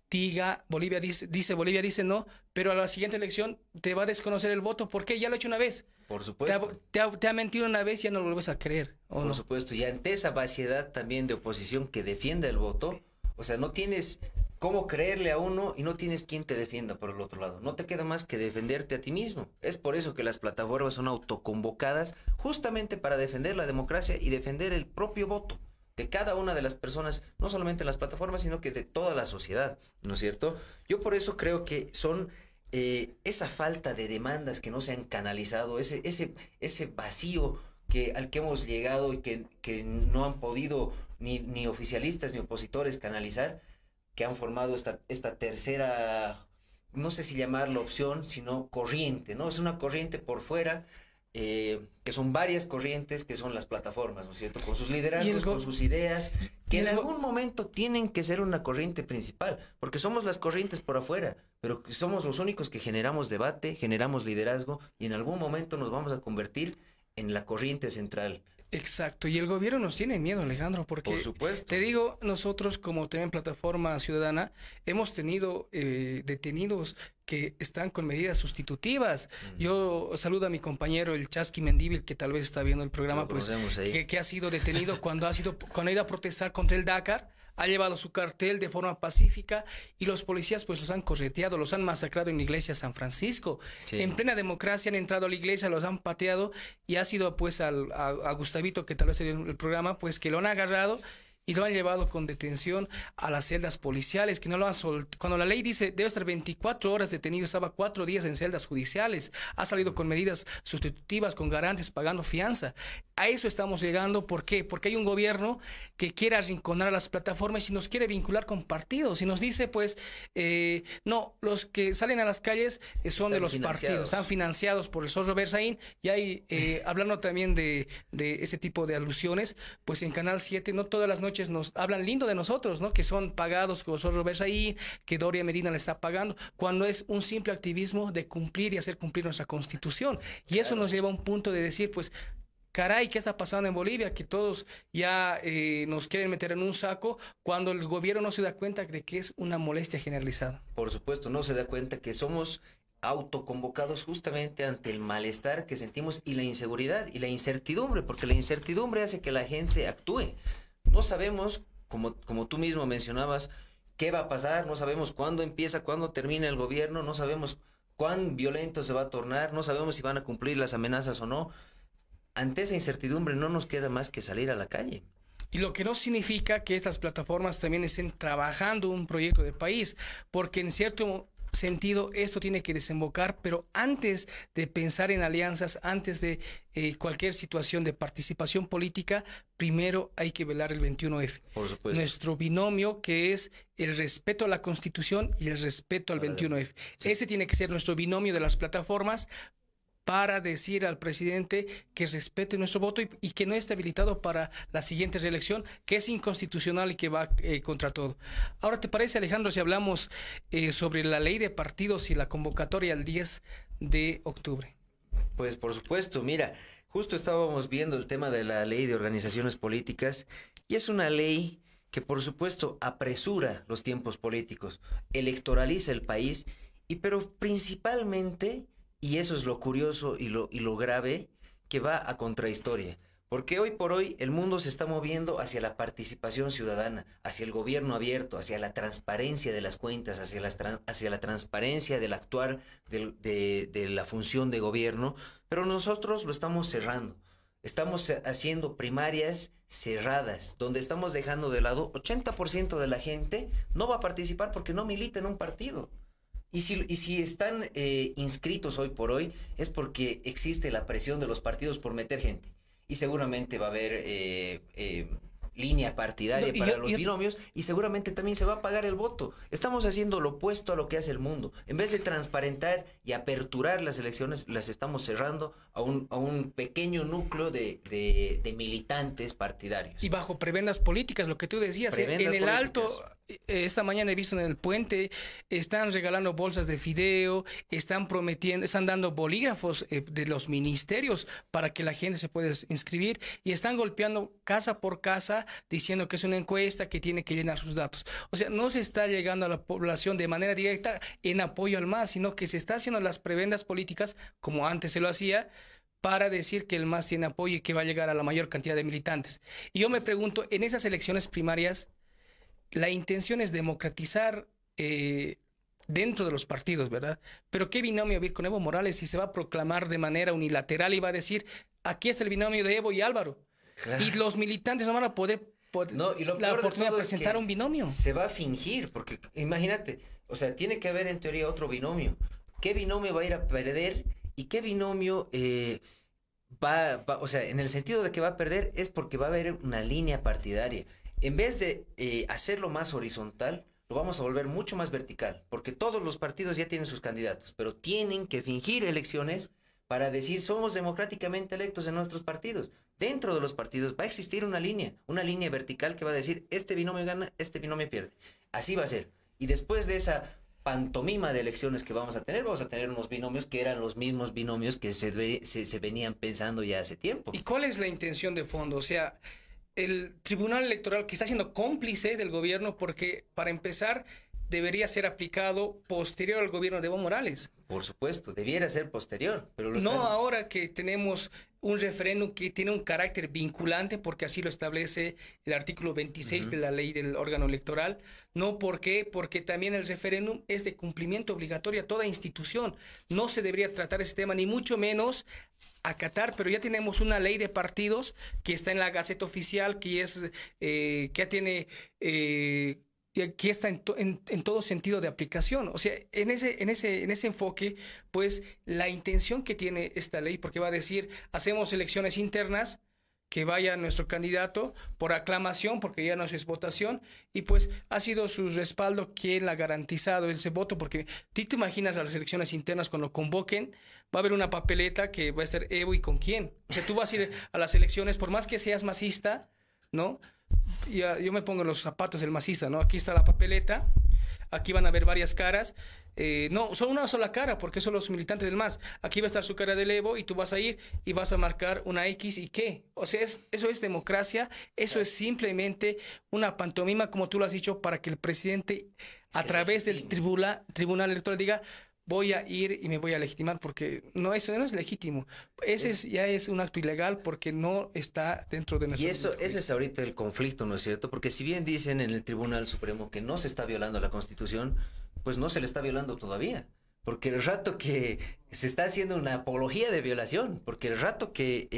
diga, Bolivia dice no, pero a la siguiente elección te va a desconocer el voto? ¿Por qué? Ya lo ha hecho una vez. Por supuesto. Te ha mentido una vez y ya no lo vuelves a creer. Por supuesto. Y ante esa vaciedad también de oposición que defienda el voto, o sea, no tienes cómo creerle a uno y no tienes quien te defienda por el otro lado. No te queda más que defenderte a ti mismo. Es por eso que las plataformas son autoconvocadas justamente para defender la democracia y defender el propio voto. de cada una de las personas, no solamente en las plataformas, sino que de toda la sociedad, ¿no es cierto? Yo por eso creo que son esa falta de demandas que no se han canalizado, ese vacío al que hemos llegado y que no han podido ni oficialistas ni opositores canalizar, que han formado esta tercera, no sé si llamarlo opción, sino corriente, ¿no? Es una corriente por fuera, que son varias corrientes, que son las plataformas, ¿no es cierto? Con sus liderazgos, con sus ideas, que en algún momento tienen que ser una corriente principal, porque somos las corrientes por afuera, pero somos los únicos que generamos debate, generamos liderazgo, y en algún momento nos vamos a convertir en la corriente central. Exacto, y el gobierno nos tiene miedo, Alejandro, porque por supuesto, te digo, nosotros como también Plataforma Ciudadana hemos tenido detenidos que están con medidas sustitutivas. Yo saludo a mi compañero el Chasqui Mendívil, que tal vez está viendo el programa, pues que ha sido detenido cuando ha ido a protestar contra el Dakar. Ha llevado su cartel de forma pacífica y los policías pues los han correteado, los han masacrado en la iglesia San Francisco. Sí. En plena democracia han entrado a la iglesia, los han pateado y ha sido pues a Gustavito, que tal vez sería el programa, pues que lo han agarrado y lo han llevado con detención a las celdas policiales, que no lo han soltado. Cuando la ley dice debe estar 24 horas detenido, estaba 4 días en celdas judiciales, ha salido con medidas sustitutivas, con garantes, pagando fianza. A eso estamos llegando. ¿Por qué? Porque hay un gobierno que quiere arrinconar a las plataformas y nos quiere vincular con partidos y nos dice pues, no, los que salen a las calles son de los partidos, están financiados por el Zorro Berzaín. Y hay, hablando también de ese tipo de alusiones, pues en Canal 7 no todas las noches nos hablan lindo de nosotros, ¿no? Que son pagados por Zorro Berzaín, que Doria Medina le está pagando, cuando es un simple activismo de cumplir y hacer cumplir nuestra Constitución. Y eso nos lleva a un punto de decir, pues, caray, ¿qué está pasando en Bolivia? Que todos ya nos quieren meter en un saco cuando el gobierno no se da cuenta de que es una molestia generalizada. Por supuesto, no se da cuenta que somos autoconvocados justamente ante el malestar que sentimos y la inseguridad y la incertidumbre, porque la incertidumbre hace que la gente actúe. No sabemos, como tú mismo mencionabas, qué va a pasar, no sabemos cuándo empieza, cuándo termina el gobierno, no sabemos cuán violento se va a tornar, no sabemos si van a cumplir las amenazas o no. Ante esa incertidumbre no nos queda más que salir a la calle. Y lo que no significa que estas plataformas también estén trabajando un proyecto de país, porque en cierto sentido esto tiene que desembocar, pero antes de pensar en alianzas, antes de cualquier situación de participación política, primero hay que velar el 21F. Por supuesto. Nuestro binomio, que es el respeto a la Constitución y el respeto al 21F. Sí. Ese tiene que ser nuestro binomio de las plataformas, para decir al presidente que respete nuestro voto y que no esté habilitado para la siguiente reelección, que es inconstitucional y que va contra todo. Ahora, ¿te parece, Alejandro, si hablamos sobre la ley de partidos y la convocatoria al 10 de octubre? Pues por supuesto, mira, justo estábamos viendo el tema de la ley de organizaciones políticas y es una ley que por supuesto apresura los tiempos políticos, electoraliza el país, pero principalmente... Y eso es lo curioso y lo grave, que va a contrahistoria. Porque hoy por hoy el mundo se está moviendo hacia la participación ciudadana, hacia el gobierno abierto, hacia la transparencia de las cuentas, hacia la transparencia del actuar de la función de gobierno. Pero nosotros lo estamos cerrando. Estamos haciendo primarias cerradas, donde estamos dejando de lado 80% de la gente no va a participar porque no milita en un partido. Y si están inscritos hoy por hoy es porque existe la presión de los partidos por meter gente. Y seguramente va a haber línea partidaria para los binomios y seguramente también se va a pagar el voto. Estamos haciendo lo opuesto a lo que hace el mundo. En vez de transparentar y aperturar las elecciones, las estamos cerrando a un pequeño núcleo de militantes partidarios. Y bajo prebendas políticas, lo que tú decías, en el políticas. Alto... Esta mañana he visto en el puente, están regalando bolsas de fideo, están dando bolígrafos de los ministerios para que la gente se pueda inscribir y están golpeando casa por casa diciendo que es una encuesta que tiene que llenar sus datos. O sea, no se está llegando a la población de manera directa en apoyo al MAS, sino que se está haciendo las prebendas políticas como antes se lo hacía, para decir que el MAS tiene apoyo y que va a llegar a la mayor cantidad de militantes. Y yo me pregunto, en esas elecciones primarias, la intención es democratizar dentro de los partidos, ¿verdad? Pero ¿qué binomio va a ir con Evo Morales si se va a proclamar de manera unilateral y va a decir, aquí está el binomio de Evo y Álvaro? Claro. Y los militantes no van a poder No, y lo la peor de oportunidad todo de es presentar que un binomio. se va a fingir, porque imagínate, o sea, tiene que haber en teoría otro binomio. ¿Qué binomio va a ir a perder y qué binomio o sea, en el sentido de que va a perder es porque va a haber una línea partidaria? En vez de hacerlo más horizontal, lo vamos a volver mucho más vertical, porque todos los partidos ya tienen sus candidatos, pero tienen que fingir elecciones para decir somos democráticamente electos en nuestros partidos. Dentro de los partidos va a existir una línea vertical que va a decir este binomio gana, este binomio pierde. Así va a ser. Y después de esa pantomima de elecciones que vamos a tener unos binomios que eran los mismos binomios que se venían pensando ya hace tiempo. ¿Y cuál es la intención de fondo? O sea, el Tribunal Electoral que está siendo cómplice del gobierno porque, para empezar, debería ser aplicado posterior al gobierno de Evo Morales. Por supuesto, debiera ser posterior, pero no ahora que tenemos un referéndum que tiene un carácter vinculante, porque así lo establece el artículo 26 de la ley del órgano electoral. No, ¿por qué? Porque también el referéndum es de cumplimiento obligatorio a toda institución. No se debería tratar ese tema, ni mucho menos acatar, pero ya tenemos una ley de partidos que está en la Gaceta Oficial, que es que ya tiene... y aquí está en todo sentido de aplicación. O sea, en ese enfoque, pues la intención que tiene esta ley, porque va a decir, hacemos elecciones internas, que vaya nuestro candidato por aclamación, porque ya no es votación, y pues ha sido su respaldo quien ha garantizado ese voto, porque tú te imaginas a las elecciones internas cuando convoquen, va a haber una papeleta que va a estar Evo y con quién. O sea, tú vas a ir a las elecciones, por más que seas masista, ¿no? Yo me pongo en los zapatos del masista, ¿no? Aquí está la papeleta, aquí van a ver varias caras, no, son una sola cara, porque son los militantes del MAS. Aquí va a estar su cara del Evo y tú vas a ir y vas a marcar una X y ¿qué? O sea, eso es democracia, eso es simplemente una pantomima, como tú lo has dicho, para que el presidente, a través del tribunal electoral, diga: voy a ir y me voy a legitimar, porque eso no es legítimo. Ya es un acto ilegal porque no está dentro de nuestro... Y ese es ahorita el conflicto, ¿no es cierto? Porque si bien dicen en el Tribunal Supremo que no se está violando la Constitución, pues no se le está violando todavía. Porque el rato que se está haciendo una apología de violación, porque el rato que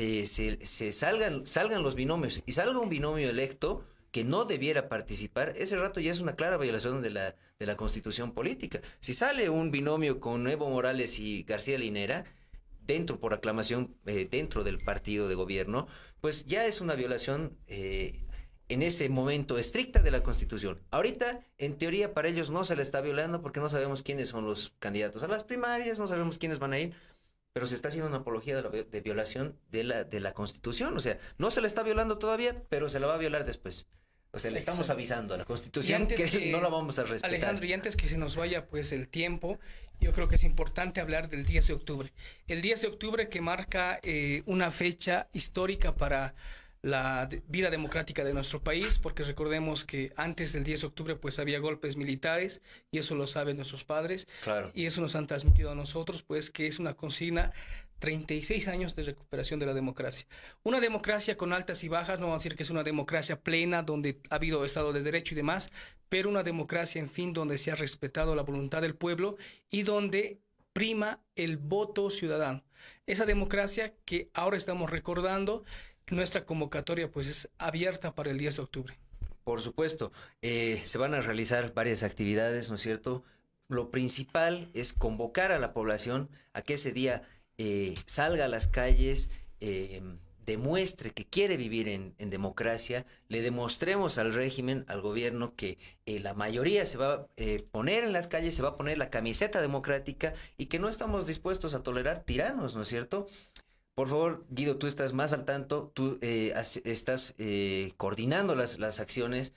salgan los binomios y salga un binomio electo que no debiera participar, ese rato ya es una clara violación de la Constitución política. Si sale un binomio con Evo Morales y García Linera, por aclamación, dentro del partido de gobierno, pues ya es una violación en ese momento estricta de la Constitución. Ahorita, en teoría, para ellos no se le está violando porque no sabemos quiénes son los candidatos a las primarias, no sabemos quiénes van a ir, pero se está haciendo una apología de violación de la Constitución. O sea, no se le está violando todavía, pero se la va a violar después. O sea, le estamos avisando a la Constitución que no la vamos a respetar. Alejandro, y antes que se nos vaya pues el tiempo, yo creo que es importante hablar del 10 de octubre. El 10 de octubre que marca una fecha histórica para la vida democrática de nuestro país, porque recordemos que antes del 10 de octubre pues había golpes militares, y eso lo saben nuestros padres, claro. Y eso nos han transmitido a nosotros, pues que es una consigna: 36 años de recuperación de la democracia. Una democracia con altas y bajas, no vamos a decir que es una democracia plena donde ha habido Estado de Derecho y demás, pero una democracia, en fin, donde se ha respetado la voluntad del pueblo y donde prima el voto ciudadano. Esa democracia que ahora estamos recordando, nuestra convocatoria pues es abierta para el 10 de octubre. Por supuesto, se van a realizar varias actividades, ¿no es cierto? Lo principal es convocar a la población a que ese día salga a las calles, demuestre que quiere vivir en democracia, le demostremos al régimen, al gobierno, que la mayoría se va a poner en las calles, se va a poner la camiseta democrática y que no estamos dispuestos a tolerar tiranos, ¿no es cierto? Por favor, Guido, tú estás más al tanto, tú estás coordinando las acciones.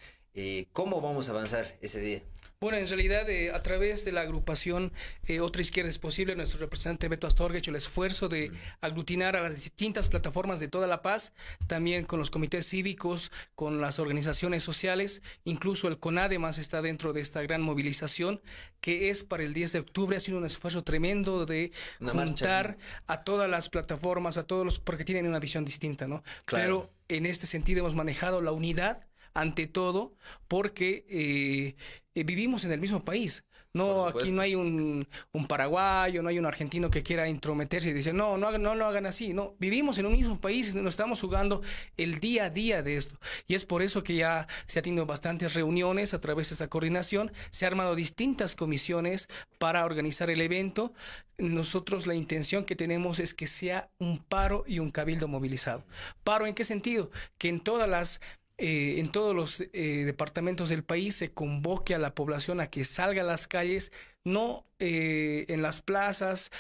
¿Cómo vamos a avanzar ese día? Bueno, en realidad, a través de la agrupación Otra Izquierda es Posible, nuestro representante Beto Astorga ha hecho el esfuerzo de aglutinar a las distintas plataformas de toda La Paz, también con los comités cívicos, con las organizaciones sociales, incluso el CONADEMAS está dentro de esta gran movilización que es para el 10 de octubre. Ha sido un esfuerzo tremendo de juntar a todas las plataformas, a todos porque tienen una visión distinta, ¿no? Claro. Pero en este sentido hemos manejado la unidad ante todo, porque vivimos en el mismo país. No, aquí no hay un paraguayo, no hay un argentino que quiera intrometerse y decir, no lo hagan así. No, vivimos en un mismo país, nos estamos jugando el día a día de esto. Y es por eso que ya se ha tenido bastantes reuniones a través de esta coordinación, se han armado distintas comisiones para organizar el evento. Nosotros la intención que tenemos es que sea un paro y un cabildo movilizado. ¿Paro en qué sentido? Que en todos los departamentos del país se convoque a la población a que salga a las calles, no en las plazas,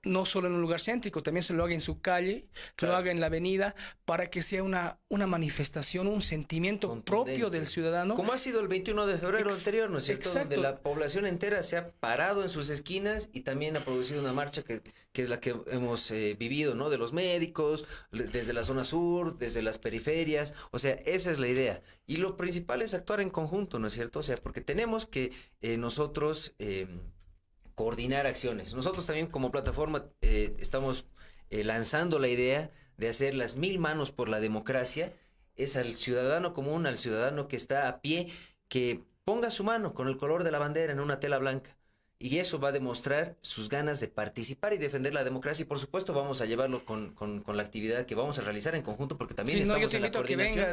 no solo en un lugar céntrico, también se lo haga en su calle, lo haga en la avenida, para que sea una manifestación, un sentimiento propio del ciudadano. Como ha sido el 21 de febrero anterior, ¿no es cierto? Exacto. Donde la población entera se ha parado en sus esquinas y también ha producido una marcha que es la que hemos vivido, ¿no? De los médicos, desde la zona sur, desde las periferias, o sea, esa es la idea. Y lo principal es actuar en conjunto, ¿no es cierto? O sea, porque tenemos que nosotros coordinar acciones. Nosotros también como plataforma estamos lanzando la idea de hacer las 1000 manos por la democracia. Es al ciudadano común, al ciudadano que está a pie, que ponga su mano con el color de la bandera en una tela blanca. Y eso va a demostrar sus ganas de participar y defender la democracia. Y por supuesto vamos a llevarlo con la actividad que vamos a realizar en conjunto, porque también estamos en la coordinación.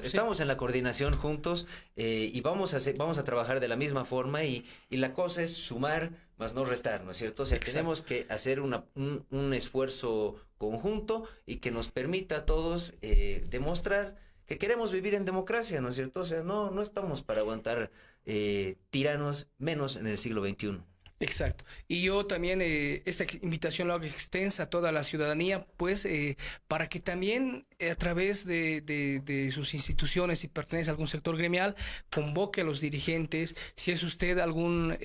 Estamos en la coordinación juntos y vamos a trabajar de la misma forma y la cosa es sumar más no restar, ¿no es cierto? O sea, tenemos que hacer un esfuerzo conjunto y que nos permita a todos demostrar que queremos vivir en democracia, ¿no es cierto? O sea, no estamos para aguantar tiranos, menos en el siglo XXI. Exacto. Y yo también esta invitación la hago extensa a toda la ciudadanía, pues para que también a través de sus instituciones, si pertenece a algún sector gremial, convoque a los dirigentes, si es usted algún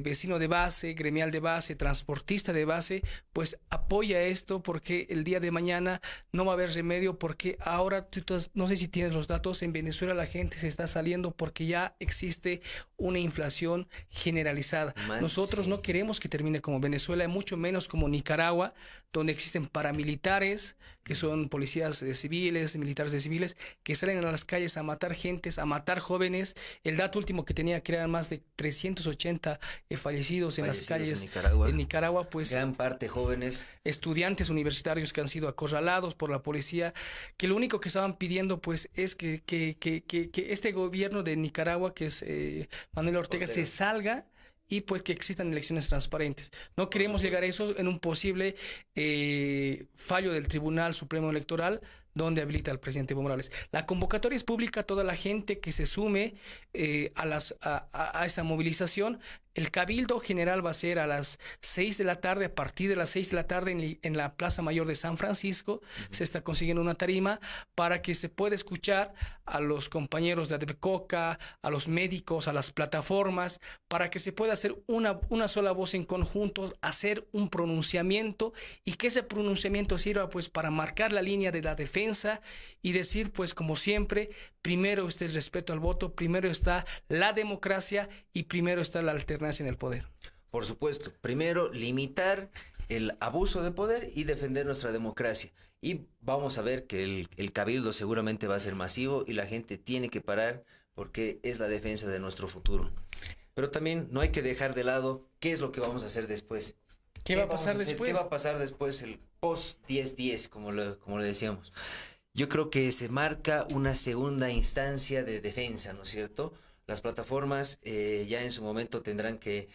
vecino de base, gremial de base, transportista de base, pues apoya esto, porque el día de mañana no va a haber remedio, porque ahora, no sé si tienes los datos, en Venezuela la gente se está saliendo porque ya existe una inflación generalizada. Nosotros no queremos que termine como Venezuela, mucho menos como Nicaragua, donde existen paramilitares, que son policías civiles, militares de civiles, que salen a las calles a matar gentes, a matar jóvenes. El dato último que tenía que eran más de 380 fallecidos en las calles en Nicaragua, pues gran parte jóvenes, estudiantes universitarios que han sido acorralados por la policía, que lo único que estaban pidiendo pues es que este gobierno de Nicaragua, que es Manuel Ortega, se salga y pues que existan elecciones transparentes. No queremos llegar a eso en un posible fallo del Tribunal Supremo Electoral, donde habilita al presidente Evo Morales. La convocatoria es pública, toda la gente que se sume a esta movilización. El cabildo general va a ser a las 6 de la tarde, a partir de las 6 de la tarde en la Plaza Mayor de San Francisco. Se está consiguiendo una tarima para que se pueda escuchar a los compañeros de ADEPCOCA, a los médicos, a las plataformas, para que se pueda hacer una sola voz en conjunto, hacer un pronunciamiento, y que ese pronunciamiento sirva pues para marcar la línea de la defensa y decir pues como siempre, primero está el respeto al voto, primero está la democracia y primero está la alternancia en el poder. Por supuesto, primero limitar el abuso de poder y defender nuestra democracia. Y vamos a ver que el cabildo seguramente va a ser masivo y la gente tiene que parar porque es la defensa de nuestro futuro. Pero también no hay que dejar de lado qué es lo que vamos a hacer después. ¿Qué va a pasar después? ¿Qué va a pasar después? El post-10-10, como le decíamos. Yo creo que se marca una segunda instancia de defensa, ¿no es cierto? Las plataformas ya en su momento tendrán que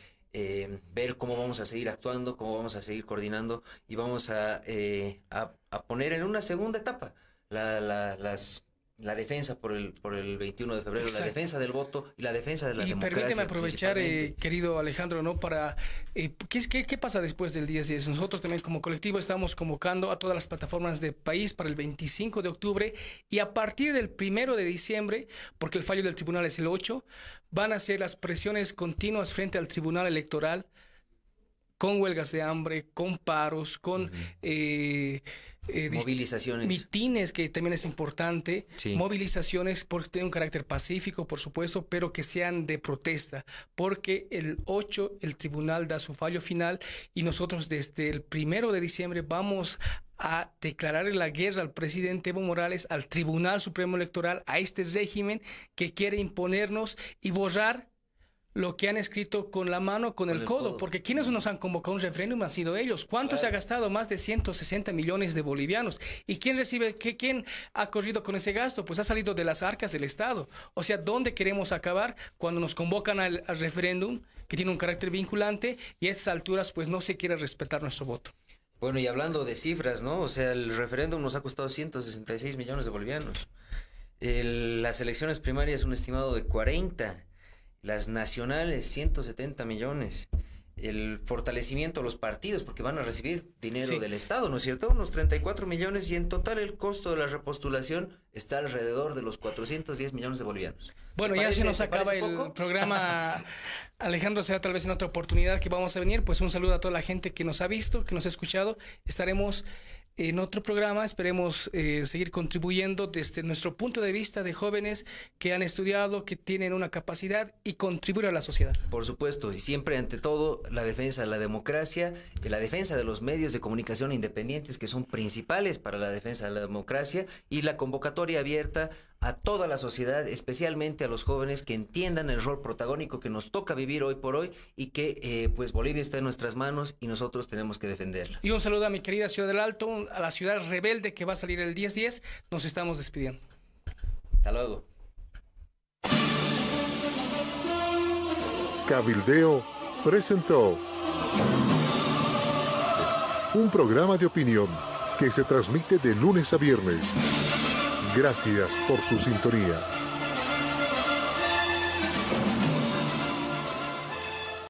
ver cómo vamos a seguir actuando, cómo vamos a seguir coordinando y vamos a poner en una segunda etapa la defensa por el 21 de febrero, exacto, la defensa del voto y la defensa de la democracia. Y permíteme aprovechar, querido Alejandro, ¿no? Para ¿qué pasa después del 10-10? Nosotros también como colectivo estamos convocando a todas las plataformas del país para el 25 de octubre y a partir del 1 de diciembre, porque el fallo del tribunal es el 8, van a ser las presiones continuas frente al tribunal electoral, con huelgas de hambre, con paros, con movilizaciones, mitines, que también es importante, sí, movilizaciones porque tienen un carácter pacífico, por supuesto, pero que sean de protesta, porque el 8 el tribunal da su fallo final y nosotros desde el 1 de diciembre vamos a declarar la guerra al presidente Evo Morales, al Tribunal Supremo Electoral, a este régimen que quiere imponernos y borrar lo que han escrito con la mano, con el codo, porque quienes nos han convocado a un referéndum han sido ellos. ¿Cuánto se ha gastado? Más de 160 millones de bolivianos. ¿Y quién recibe, quién ha corrido con ese gasto? Pues ha salido de las arcas del Estado. O sea, ¿dónde queremos acabar cuando nos convocan al referéndum, que tiene un carácter vinculante, y a estas alturas pues no se quiere respetar nuestro voto? Bueno, y hablando de cifras, ¿no? O sea, el referéndum nos ha costado 166 millones de bolivianos. Las elecciones primarias un estimado de 40. Las nacionales, 170 millones. El fortalecimiento de los partidos, porque van a recibir dinero del Estado, ¿no es cierto? Unos 34 millones, y en total el costo de la repostulación está alrededor de los 410 millones de bolivianos. Bueno, ya se nos acaba el programa, Alejandro. Será tal vez en otra oportunidad que vamos a venir. Pues un saludo a toda la gente que nos ha visto, que nos ha escuchado. Estaremos en otro programa. Esperemos seguir contribuyendo desde nuestro punto de vista de jóvenes que han estudiado, que tienen una capacidad, y contribuir a la sociedad. Por supuesto, y siempre ante todo la defensa de la democracia, y la defensa de los medios de comunicación independientes, que son principales para la defensa de la democracia, y la convocatoria abierta a toda la sociedad, especialmente a los jóvenes, que entiendan el rol protagónico que nos toca vivir hoy por hoy, y que pues Bolivia está en nuestras manos y nosotros tenemos que defenderla. Y un saludo a mi querida Ciudad del Alto, a la ciudad rebelde que va a salir el 10-10. Nos estamos despidiendo. Hasta luego. Cabildeo presentó un programa de opinión que se transmite de lunes a viernes. Gracias por su sintonía.